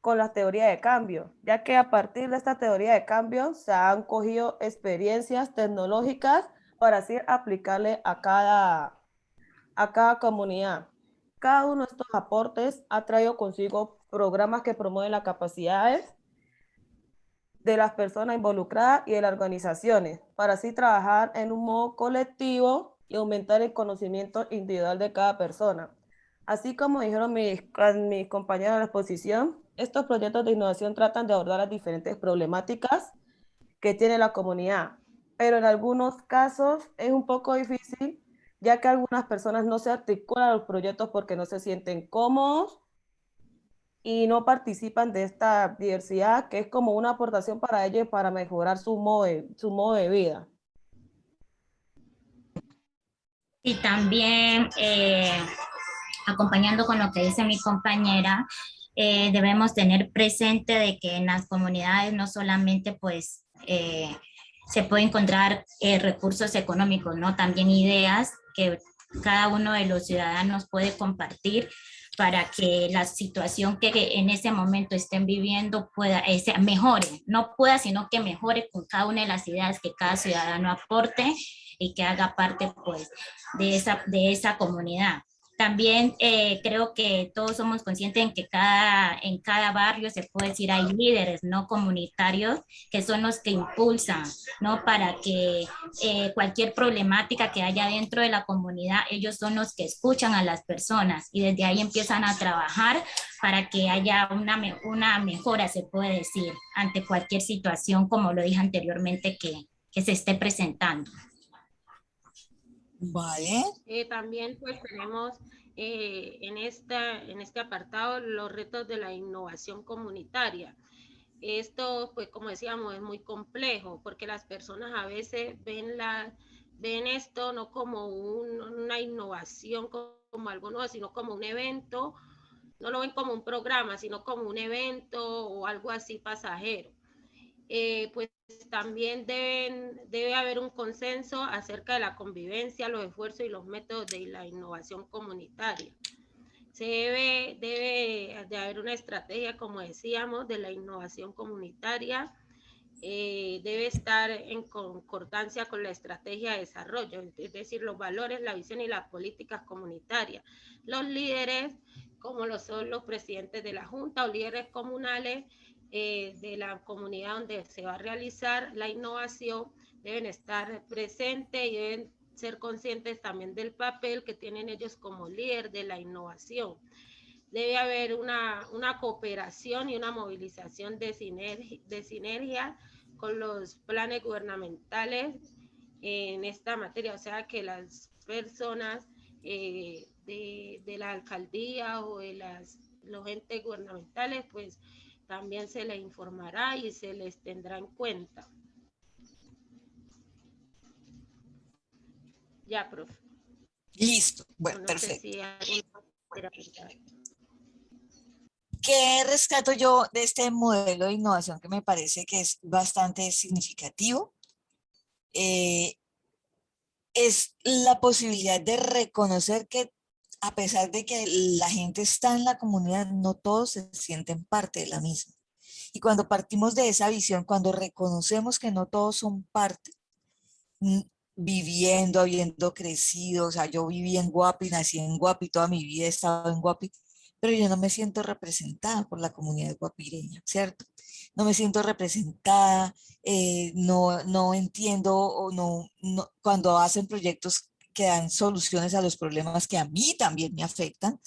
con la teoría de cambio, ya que a partir de esta teoría de cambio se han cogido experiencias tecnológicas para así aplicarle a cada comunidad. Cada uno de estos aportes ha traído consigo programas que promueven las capacidades de las personas involucradas y de las organizaciones, para así trabajar en un modo colectivo y aumentar el conocimiento individual de cada persona. Así como dijeron mis compañeros de la exposición, estos proyectos de innovación tratan de abordar las diferentes problemáticas que tiene la comunidad, pero en algunos casos es un poco difícil, ya que algunas personas no se articulan a los proyectos porque no se sienten cómodos y no participan de esta diversidad, que es como una aportación para ellos para mejorar su modo de vida. Y también, acompañando con lo que dice mi compañera, debemos tener presente de que en las comunidades no solamente pues se puede encontrar recursos económicos, ¿no? También ideas que cada uno de los ciudadanos puede compartir para que la situación que en ese momento estén viviendo mejore, no pueda, sino que mejore con cada una de las ideas que cada ciudadano aporte y que haga parte pues de esa comunidad. También creo que todos somos conscientes en que en cada barrio se puede decir hay líderes no comunitarios que son los que impulsan, ¿no? Para que cualquier problemática que haya dentro de la comunidad, ellos son los que escuchan a las personas y desde ahí empiezan a trabajar para que haya una mejora, se puede decir, ante cualquier situación, como lo dije anteriormente, que se esté presentando. Vale. También pues tenemos en este apartado los retos de la innovación comunitaria. Esto pues como decíamos es muy complejo porque las personas a veces ven esto no como una innovación como algo nuevo, sino como un evento, no lo ven como un programa, sino como un evento o algo así pasajero. Pues también debe haber un consenso acerca de la convivencia, los esfuerzos y los métodos de la innovación comunitaria. Debe de haber una estrategia, como decíamos, de la innovación comunitaria. Debe estar en concordancia con la estrategia de desarrollo, es decir, los valores, la visión y las políticas comunitarias. Los líderes, como lo son los presidentes de la Junta o líderes comunales, de la comunidad donde se va a realizar la innovación, deben estar presentes y deben ser conscientes también del papel que tienen ellos como líder de la innovación. Debe haber una cooperación y una movilización de sinergia con los planes gubernamentales en esta materia, o sea que las personas de la alcaldía o de los entes gubernamentales pues también se les informará y se les tendrá en cuenta. Ya, profe. Listo. Bueno, no perfecto. Sé si ¿Qué rescato yo de este modelo de innovación que me parece que es bastante significativo? Es la posibilidad de reconocer que a pesar de que la gente está en la comunidad, no todos se sienten parte de la misma. Y cuando partimos de esa visión, cuando reconocemos que no todos son parte, viviendo, habiendo crecido, o sea, yo viví en Guapi, nací en Guapi, toda mi vida he estado en Guapi, pero yo no me siento representada por la comunidad guapireña, ¿cierto? No me siento representada, no entiendo o no, cuando hacen proyectos que dan soluciones a los problemas que a mí también me afectan,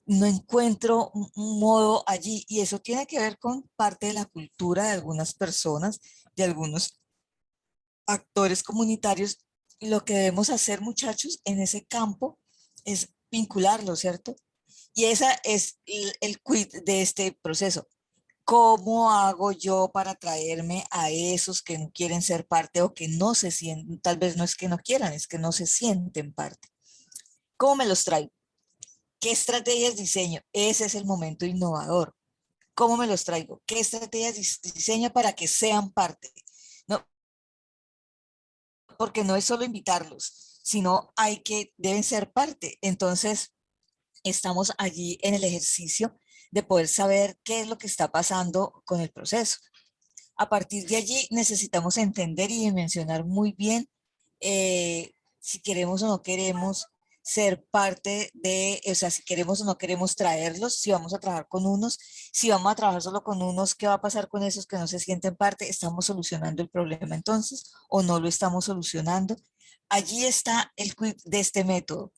no encuentro un modo allí y eso tiene que ver con parte de la cultura de algunas personas, de algunos actores comunitarios. Lo que debemos hacer, muchachos, en ese campo es vincularlo, ¿cierto? Y esa es el quid de este proceso. ¿Cómo hago yo para traerme a esos que no quieren ser parte o que no se sienten, tal vez no es que no quieran, es que no se sienten parte? ¿Cómo me los traigo? ¿Qué estrategias diseño? Ese es el momento innovador. ¿Cómo me los traigo? ¿Qué estrategias diseño para que sean parte? No, porque no es solo invitarlos, sino deben ser parte. Entonces, estamos allí en el ejercicio de poder saber qué es lo que está pasando con el proceso. A partir de allí necesitamos entender y dimensionar muy bien si queremos o no queremos ser parte de, o sea, si queremos o no queremos traerlos, si vamos a trabajar con unos, si vamos a trabajar solo con unos, ¿qué va a pasar con esos que no se sienten parte? ¿Estamos solucionando el problema entonces o no lo estamos solucionando? Allí está el quid de este método.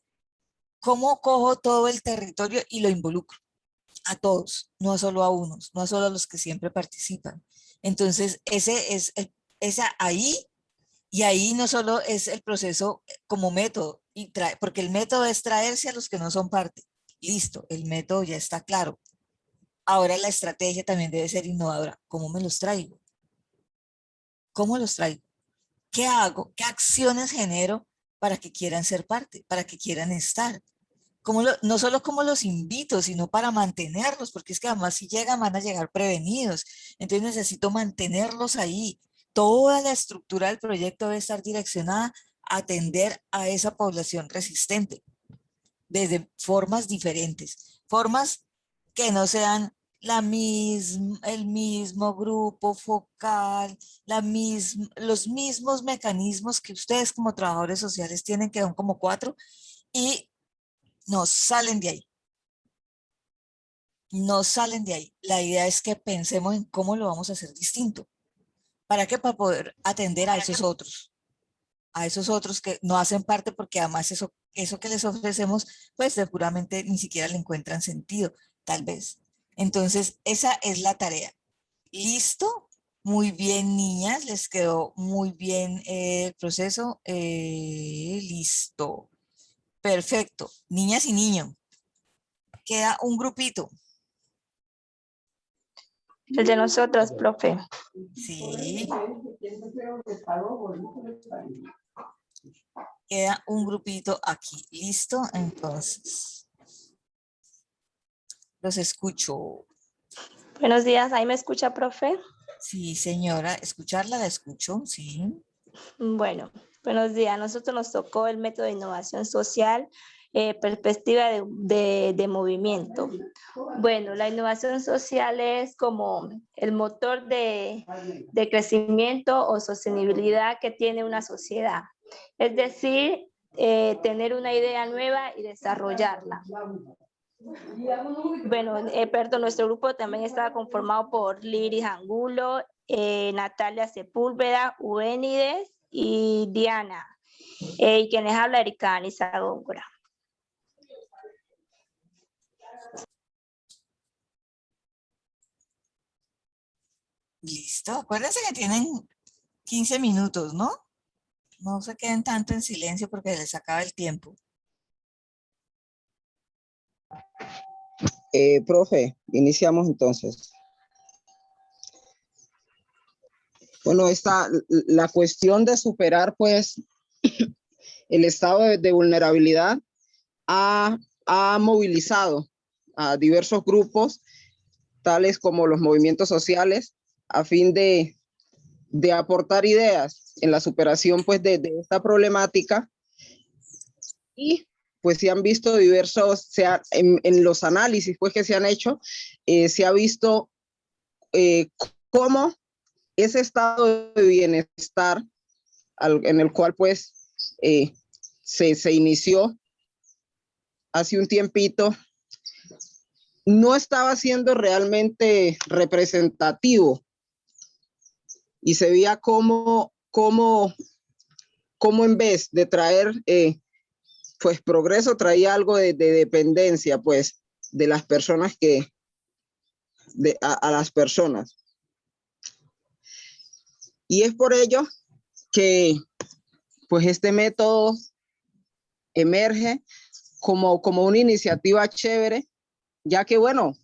¿Cómo cojo todo el territorio y lo involucro? A todos, no solo a unos, no solo a los que siempre participan. Entonces, ahí, y ahí no solo es el proceso como método, porque el método es traerse a los que no son parte. Listo, el método ya está claro. Ahora la estrategia también debe ser innovadora. ¿Cómo me los traigo? ¿Cómo los traigo? ¿Qué hago? ¿Qué acciones genero para que quieran ser parte, para que quieran estar? No solo como los invito, sino para mantenerlos, porque es que además si llegan van a llegar prevenidos. Entonces necesito mantenerlos ahí. Toda la estructura del proyecto debe estar direccionada a atender a esa población resistente, desde formas diferentes, formas que no sean el mismo grupo focal, los mismos mecanismos que ustedes como trabajadores sociales tienen, que son como 4, y No salen de ahí. No salen de ahí. La idea es que pensemos en cómo lo vamos a hacer distinto. ¿Para qué? Para poder atender a esos otros que no hacen parte, porque además eso que les ofrecemos, pues seguramente ni siquiera le encuentran sentido, tal vez. Entonces, esa es la tarea. ¿Listo? Muy bien, niñas, les quedó muy bien el proceso. Listo. Perfecto. Niñas y niños, queda un grupito. El de nosotros, profe. Sí. Queda un grupito aquí. ¿Listo? Entonces, los escucho. Buenos días, ¿ahí me escucha, profe? Sí, señora, escucharla la escucho, sí. Bueno, buenos días. A nosotros nos tocó el método de innovación social, perspectiva de movimiento. Bueno, la innovación social es como el motor de crecimiento o sostenibilidad que tiene una sociedad. Es decir, tener una idea nueva y desarrollarla. Bueno, perdón, nuestro grupo también estaba conformado por Liris Angulo, Natalia Sepúlveda, Uénides y Diana. Y quienes habla Erika Anisa Góngora. Listo. Acuérdense que tienen 15 minutos, ¿no? No se queden tanto en silencio porque les acaba el tiempo. Profe, iniciamos entonces. Bueno, la cuestión de superar, pues, el estado de vulnerabilidad ha movilizado a diversos grupos, tales como los movimientos sociales, a fin de aportar ideas en la superación, pues, de esta problemática. Y pues se han visto diversos, en los análisis pues que se han hecho, se ha visto cómo ese estado de bienestar en el cual pues se inició hace un tiempito, no estaba siendo realmente representativo y se veía como en vez de traer pues progreso, traía algo de dependencia pues de las personas a las personas. Y es por ello que pues este método emerge como una iniciativa chévere, ya que bueno,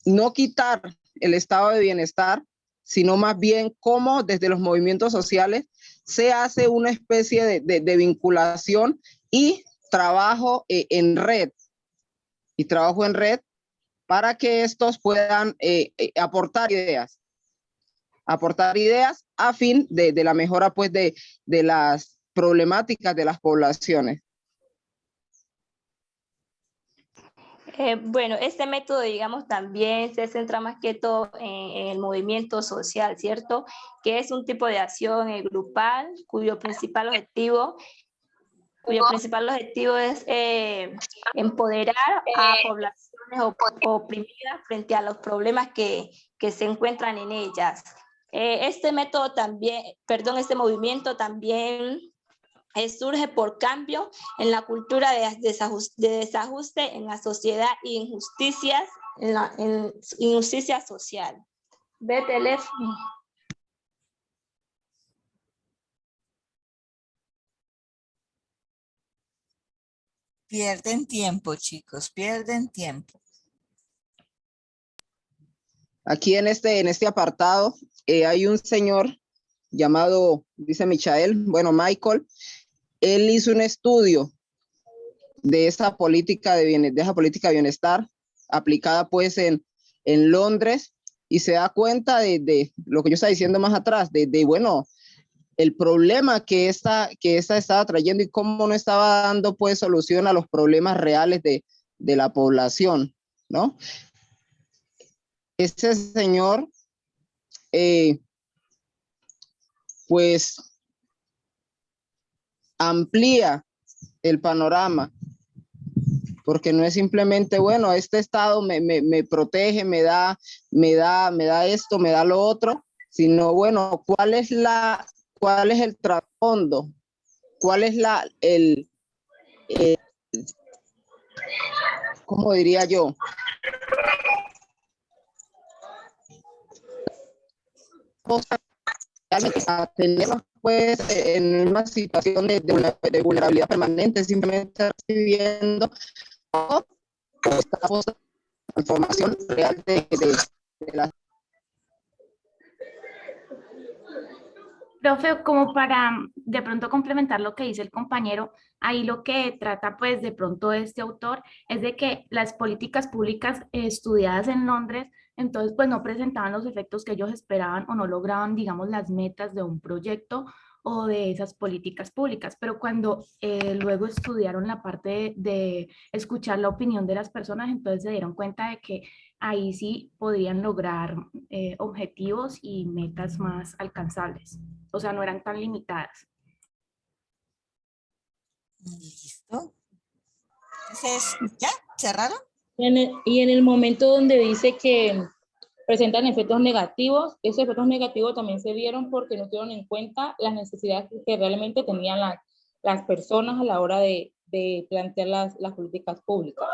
no quitar el estado de bienestar, sino más bien cómo desde los movimientos sociales se hace una especie de vinculación y trabajo en red. Y trabajo en red para que estos puedan aportar ideas a fin de la mejora pues de las problemáticas de las poblaciones. Bueno, este método, digamos, también se centra más que todo en el movimiento social, ¿cierto? Que es un tipo de acción grupal cuyo principal objetivo es empoderar a poblaciones oprimidas frente a los problemas que se encuentran en ellas. Este movimiento también surge por cambio en la cultura de desajuste en la sociedad e injusticias en injusticia social. Ve teléfono. Pierden tiempo, chicos, pierden tiempo. Aquí en este apartado hay un señor llamado, dice Michael, él hizo un estudio de esa política de bienestar aplicada pues en Londres, y se da cuenta de lo que yo estaba diciendo más atrás, bueno, el problema que esta estaba trayendo y cómo no estaba dando pues solución a los problemas reales de la población, ¿no? Este señor pues amplía el panorama porque no es simplemente, bueno, este Estado me protege, me da esto, me da lo otro, sino, bueno, ¿cuál es el trasfondo? ¿Cuál es ¿cómo diría yo? A tenernos pues en una situación de vulnerabilidad permanente, simplemente recibiendo o estamos en transformación real de la... Profe, como para de pronto complementar lo que dice el compañero, ahí lo que trata pues de pronto este autor es de que las políticas públicas estudiadas en Londres, entonces pues no presentaban los efectos que ellos esperaban o no lograban, digamos, las metas de un proyecto o de esas políticas públicas, pero cuando luego estudiaron la parte de escuchar la opinión de las personas, entonces se dieron cuenta de que ahí sí podían lograr objetivos y metas más alcanzables. O sea, no eran tan limitadas. Listo. Entonces, ¿ya? ¿Cerraron? Y en el momento donde dice que presentan efectos negativos, esos efectos negativos también se dieron porque no tuvieron en cuenta las necesidades que realmente tenían las personas a la hora de plantear las políticas públicas.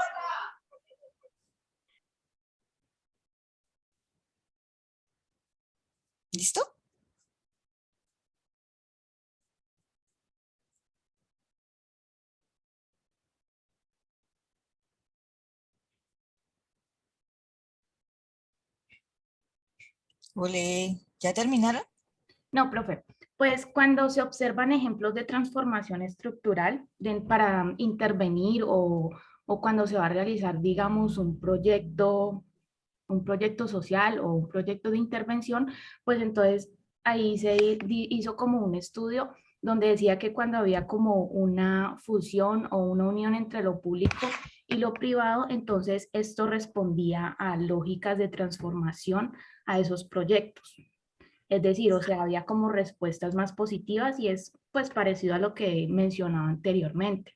¿Listo? Ole, ¿ya terminaron? No, profe. Pues cuando se observan ejemplos de transformación estructural para intervenir o cuando se va a realizar, digamos, un proyecto social o un proyecto de intervención, pues entonces ahí se hizo como un estudio donde decía que cuando había como una fusión o una unión entre lo público y lo privado, entonces esto respondía a lógicas de transformación a esos proyectos. Es decir, o sea, había como respuestas más positivas y es pues parecido a lo que mencionaba anteriormente.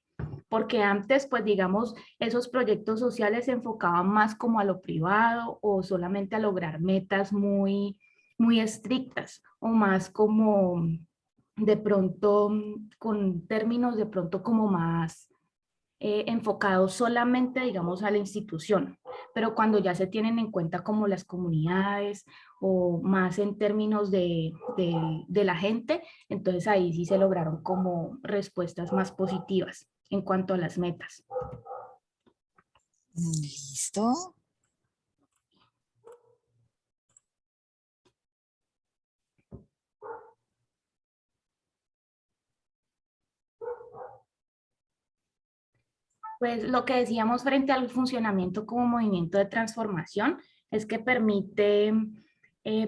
Porque antes, pues digamos, esos proyectos sociales se enfocaban más como a lo privado o solamente a lograr metas muy, muy estrictas o más como de pronto con términos de pronto como más enfocados solamente, digamos, a la institución, pero cuando ya se tienen en cuenta como las comunidades o más en términos de la gente, entonces ahí sí se lograron como respuestas más positivas en cuanto a las metas. Listo. Pues lo que decíamos frente al funcionamiento como movimiento de transformación es que permite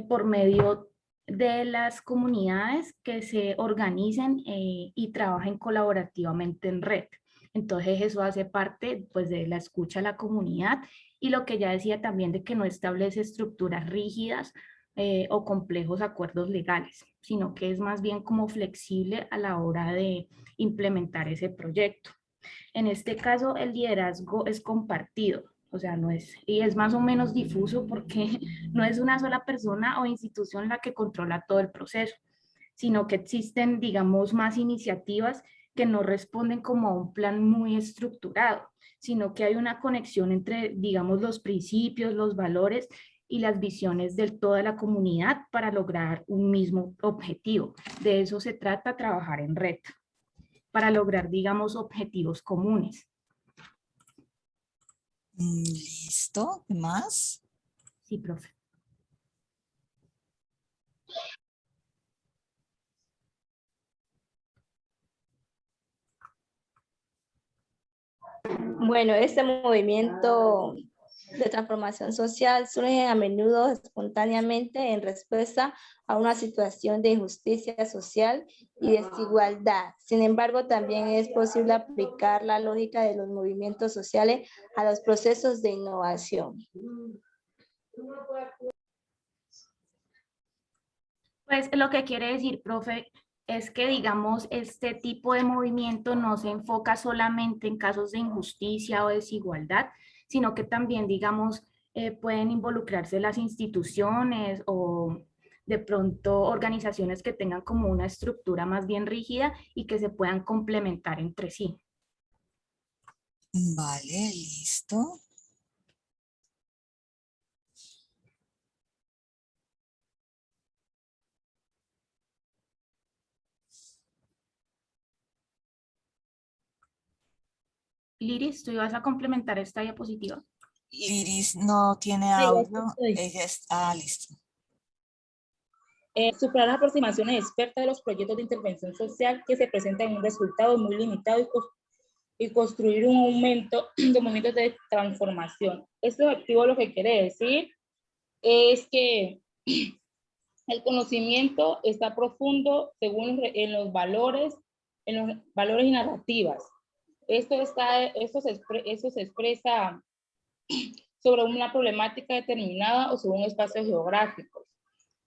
por medio de las comunidades que se organicen y trabajen colaborativamente en red. Entonces eso hace parte pues de la escucha a la comunidad y lo que ya decía también de que no establece estructuras rígidas o complejos acuerdos legales, sino que es más bien como flexible a la hora de implementar ese proyecto. En este caso, el liderazgo es compartido, o sea, no es, y es más o menos difuso porque no es una sola persona o institución la que controla todo el proceso, sino que existen, digamos, más iniciativas que no responden como a un plan muy estructurado, sino que hay una conexión entre, digamos, los principios, los valores y las visiones de toda la comunidad para lograr un mismo objetivo. De eso se trata trabajar en red, para lograr, digamos, objetivos comunes. Listo, ¿qué más? Sí, profe. Bueno, este movimiento de transformación social surge a menudo espontáneamente en respuesta a una situación de injusticia social y desigualdad. Sin embargo, también es posible aplicar la lógica de los movimientos sociales a los procesos de innovación. Pues lo que quiere decir, profe, es que, digamos, este tipo de movimiento no se enfoca solamente en casos de injusticia o desigualdad, sino que también, digamos, pueden involucrarse las instituciones o de pronto organizaciones que tengan como una estructura más bien rígida y que se puedan complementar entre sí. Vale, listo. Liris, ¿tú ibas a complementar esta diapositiva? Liris no tiene Ahí audio. estoy. Ella está listo. Superar las aproximaciones expertas de los proyectos de intervención social que se presentan en un resultado muy limitado y construir un aumento de momentos de transformación. Este objetivo lo que quiere decir es que el conocimiento está profundo según en los valores y narrativas. Esto se expresa sobre una problemática determinada o sobre un espacio geográfico.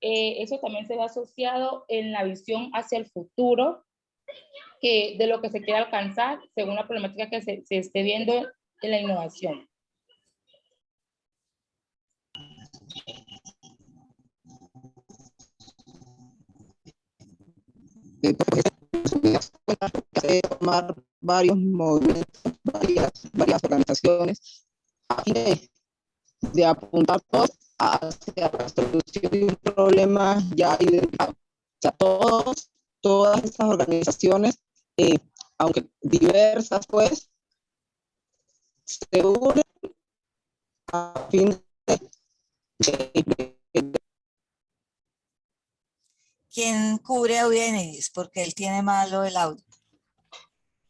Eso también se ve asociado en la visión hacia el futuro de lo que se quiere alcanzar según la problemática que se esté viendo en la innovación. Tomar varios movimientos, varias organizaciones a fin de apuntar todos hacia la solución de un problema ya identificado. O sea, todas estas organizaciones, aunque diversas, pues, se unen a fin de ¿Quién cubre a Eugenides? Porque él tiene malo el audio.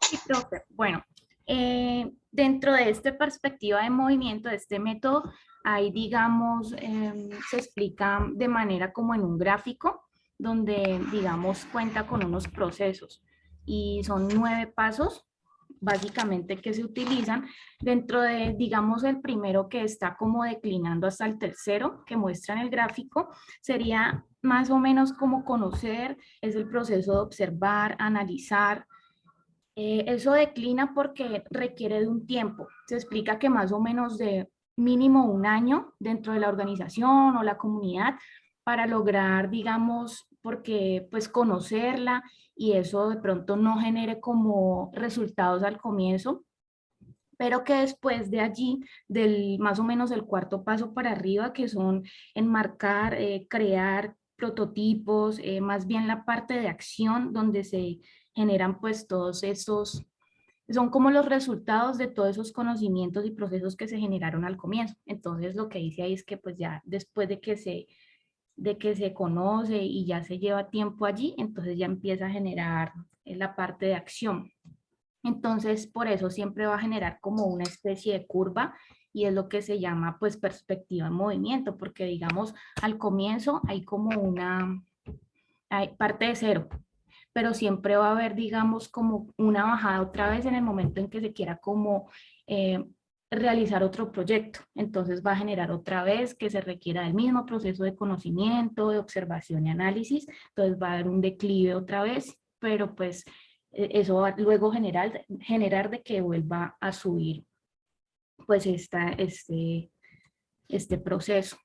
Sí, profe. Bueno, dentro de esta perspectiva de movimiento, de este método, ahí, digamos, se explica de manera como en un gráfico, donde, digamos, cuenta con unos procesos. Y son 9 pasos, básicamente, que se utilizan. Dentro de, digamos, el primero que está como declinando hasta el tercero, que muestra en el gráfico, sería más o menos como conocer, es el proceso de observar, analizar. Eso declina porque requiere de un tiempo. Se explica que más o menos de mínimo 1 año dentro de la organización o la comunidad para lograr, digamos, porque pues conocerla y eso de pronto no genere como resultados al comienzo, pero que después de allí, del más o menos el 4.º paso para arriba, que son enmarcar, crear prototipos, más bien la parte de acción donde se generan pues todos estos, son como los resultados de todos esos conocimientos y procesos que se generaron al comienzo. Entonces lo que dice ahí es que pues ya después de que se conoce y ya se lleva tiempo allí, entonces ya empieza a generar la parte de acción. Entonces, por eso siempre va a generar como una especie de curva y es lo que se llama pues perspectiva en movimiento, porque digamos al comienzo hay como hay parte de cero, pero siempre va a haber digamos como una bajada otra vez en el momento en que se quiera como realizar otro proyecto. Entonces va a generar otra vez que se requiera del mismo proceso de conocimiento, de observación y análisis, entonces va a haber un declive otra vez, pero pues eso va luego generar de que vuelva a subir pues este proceso.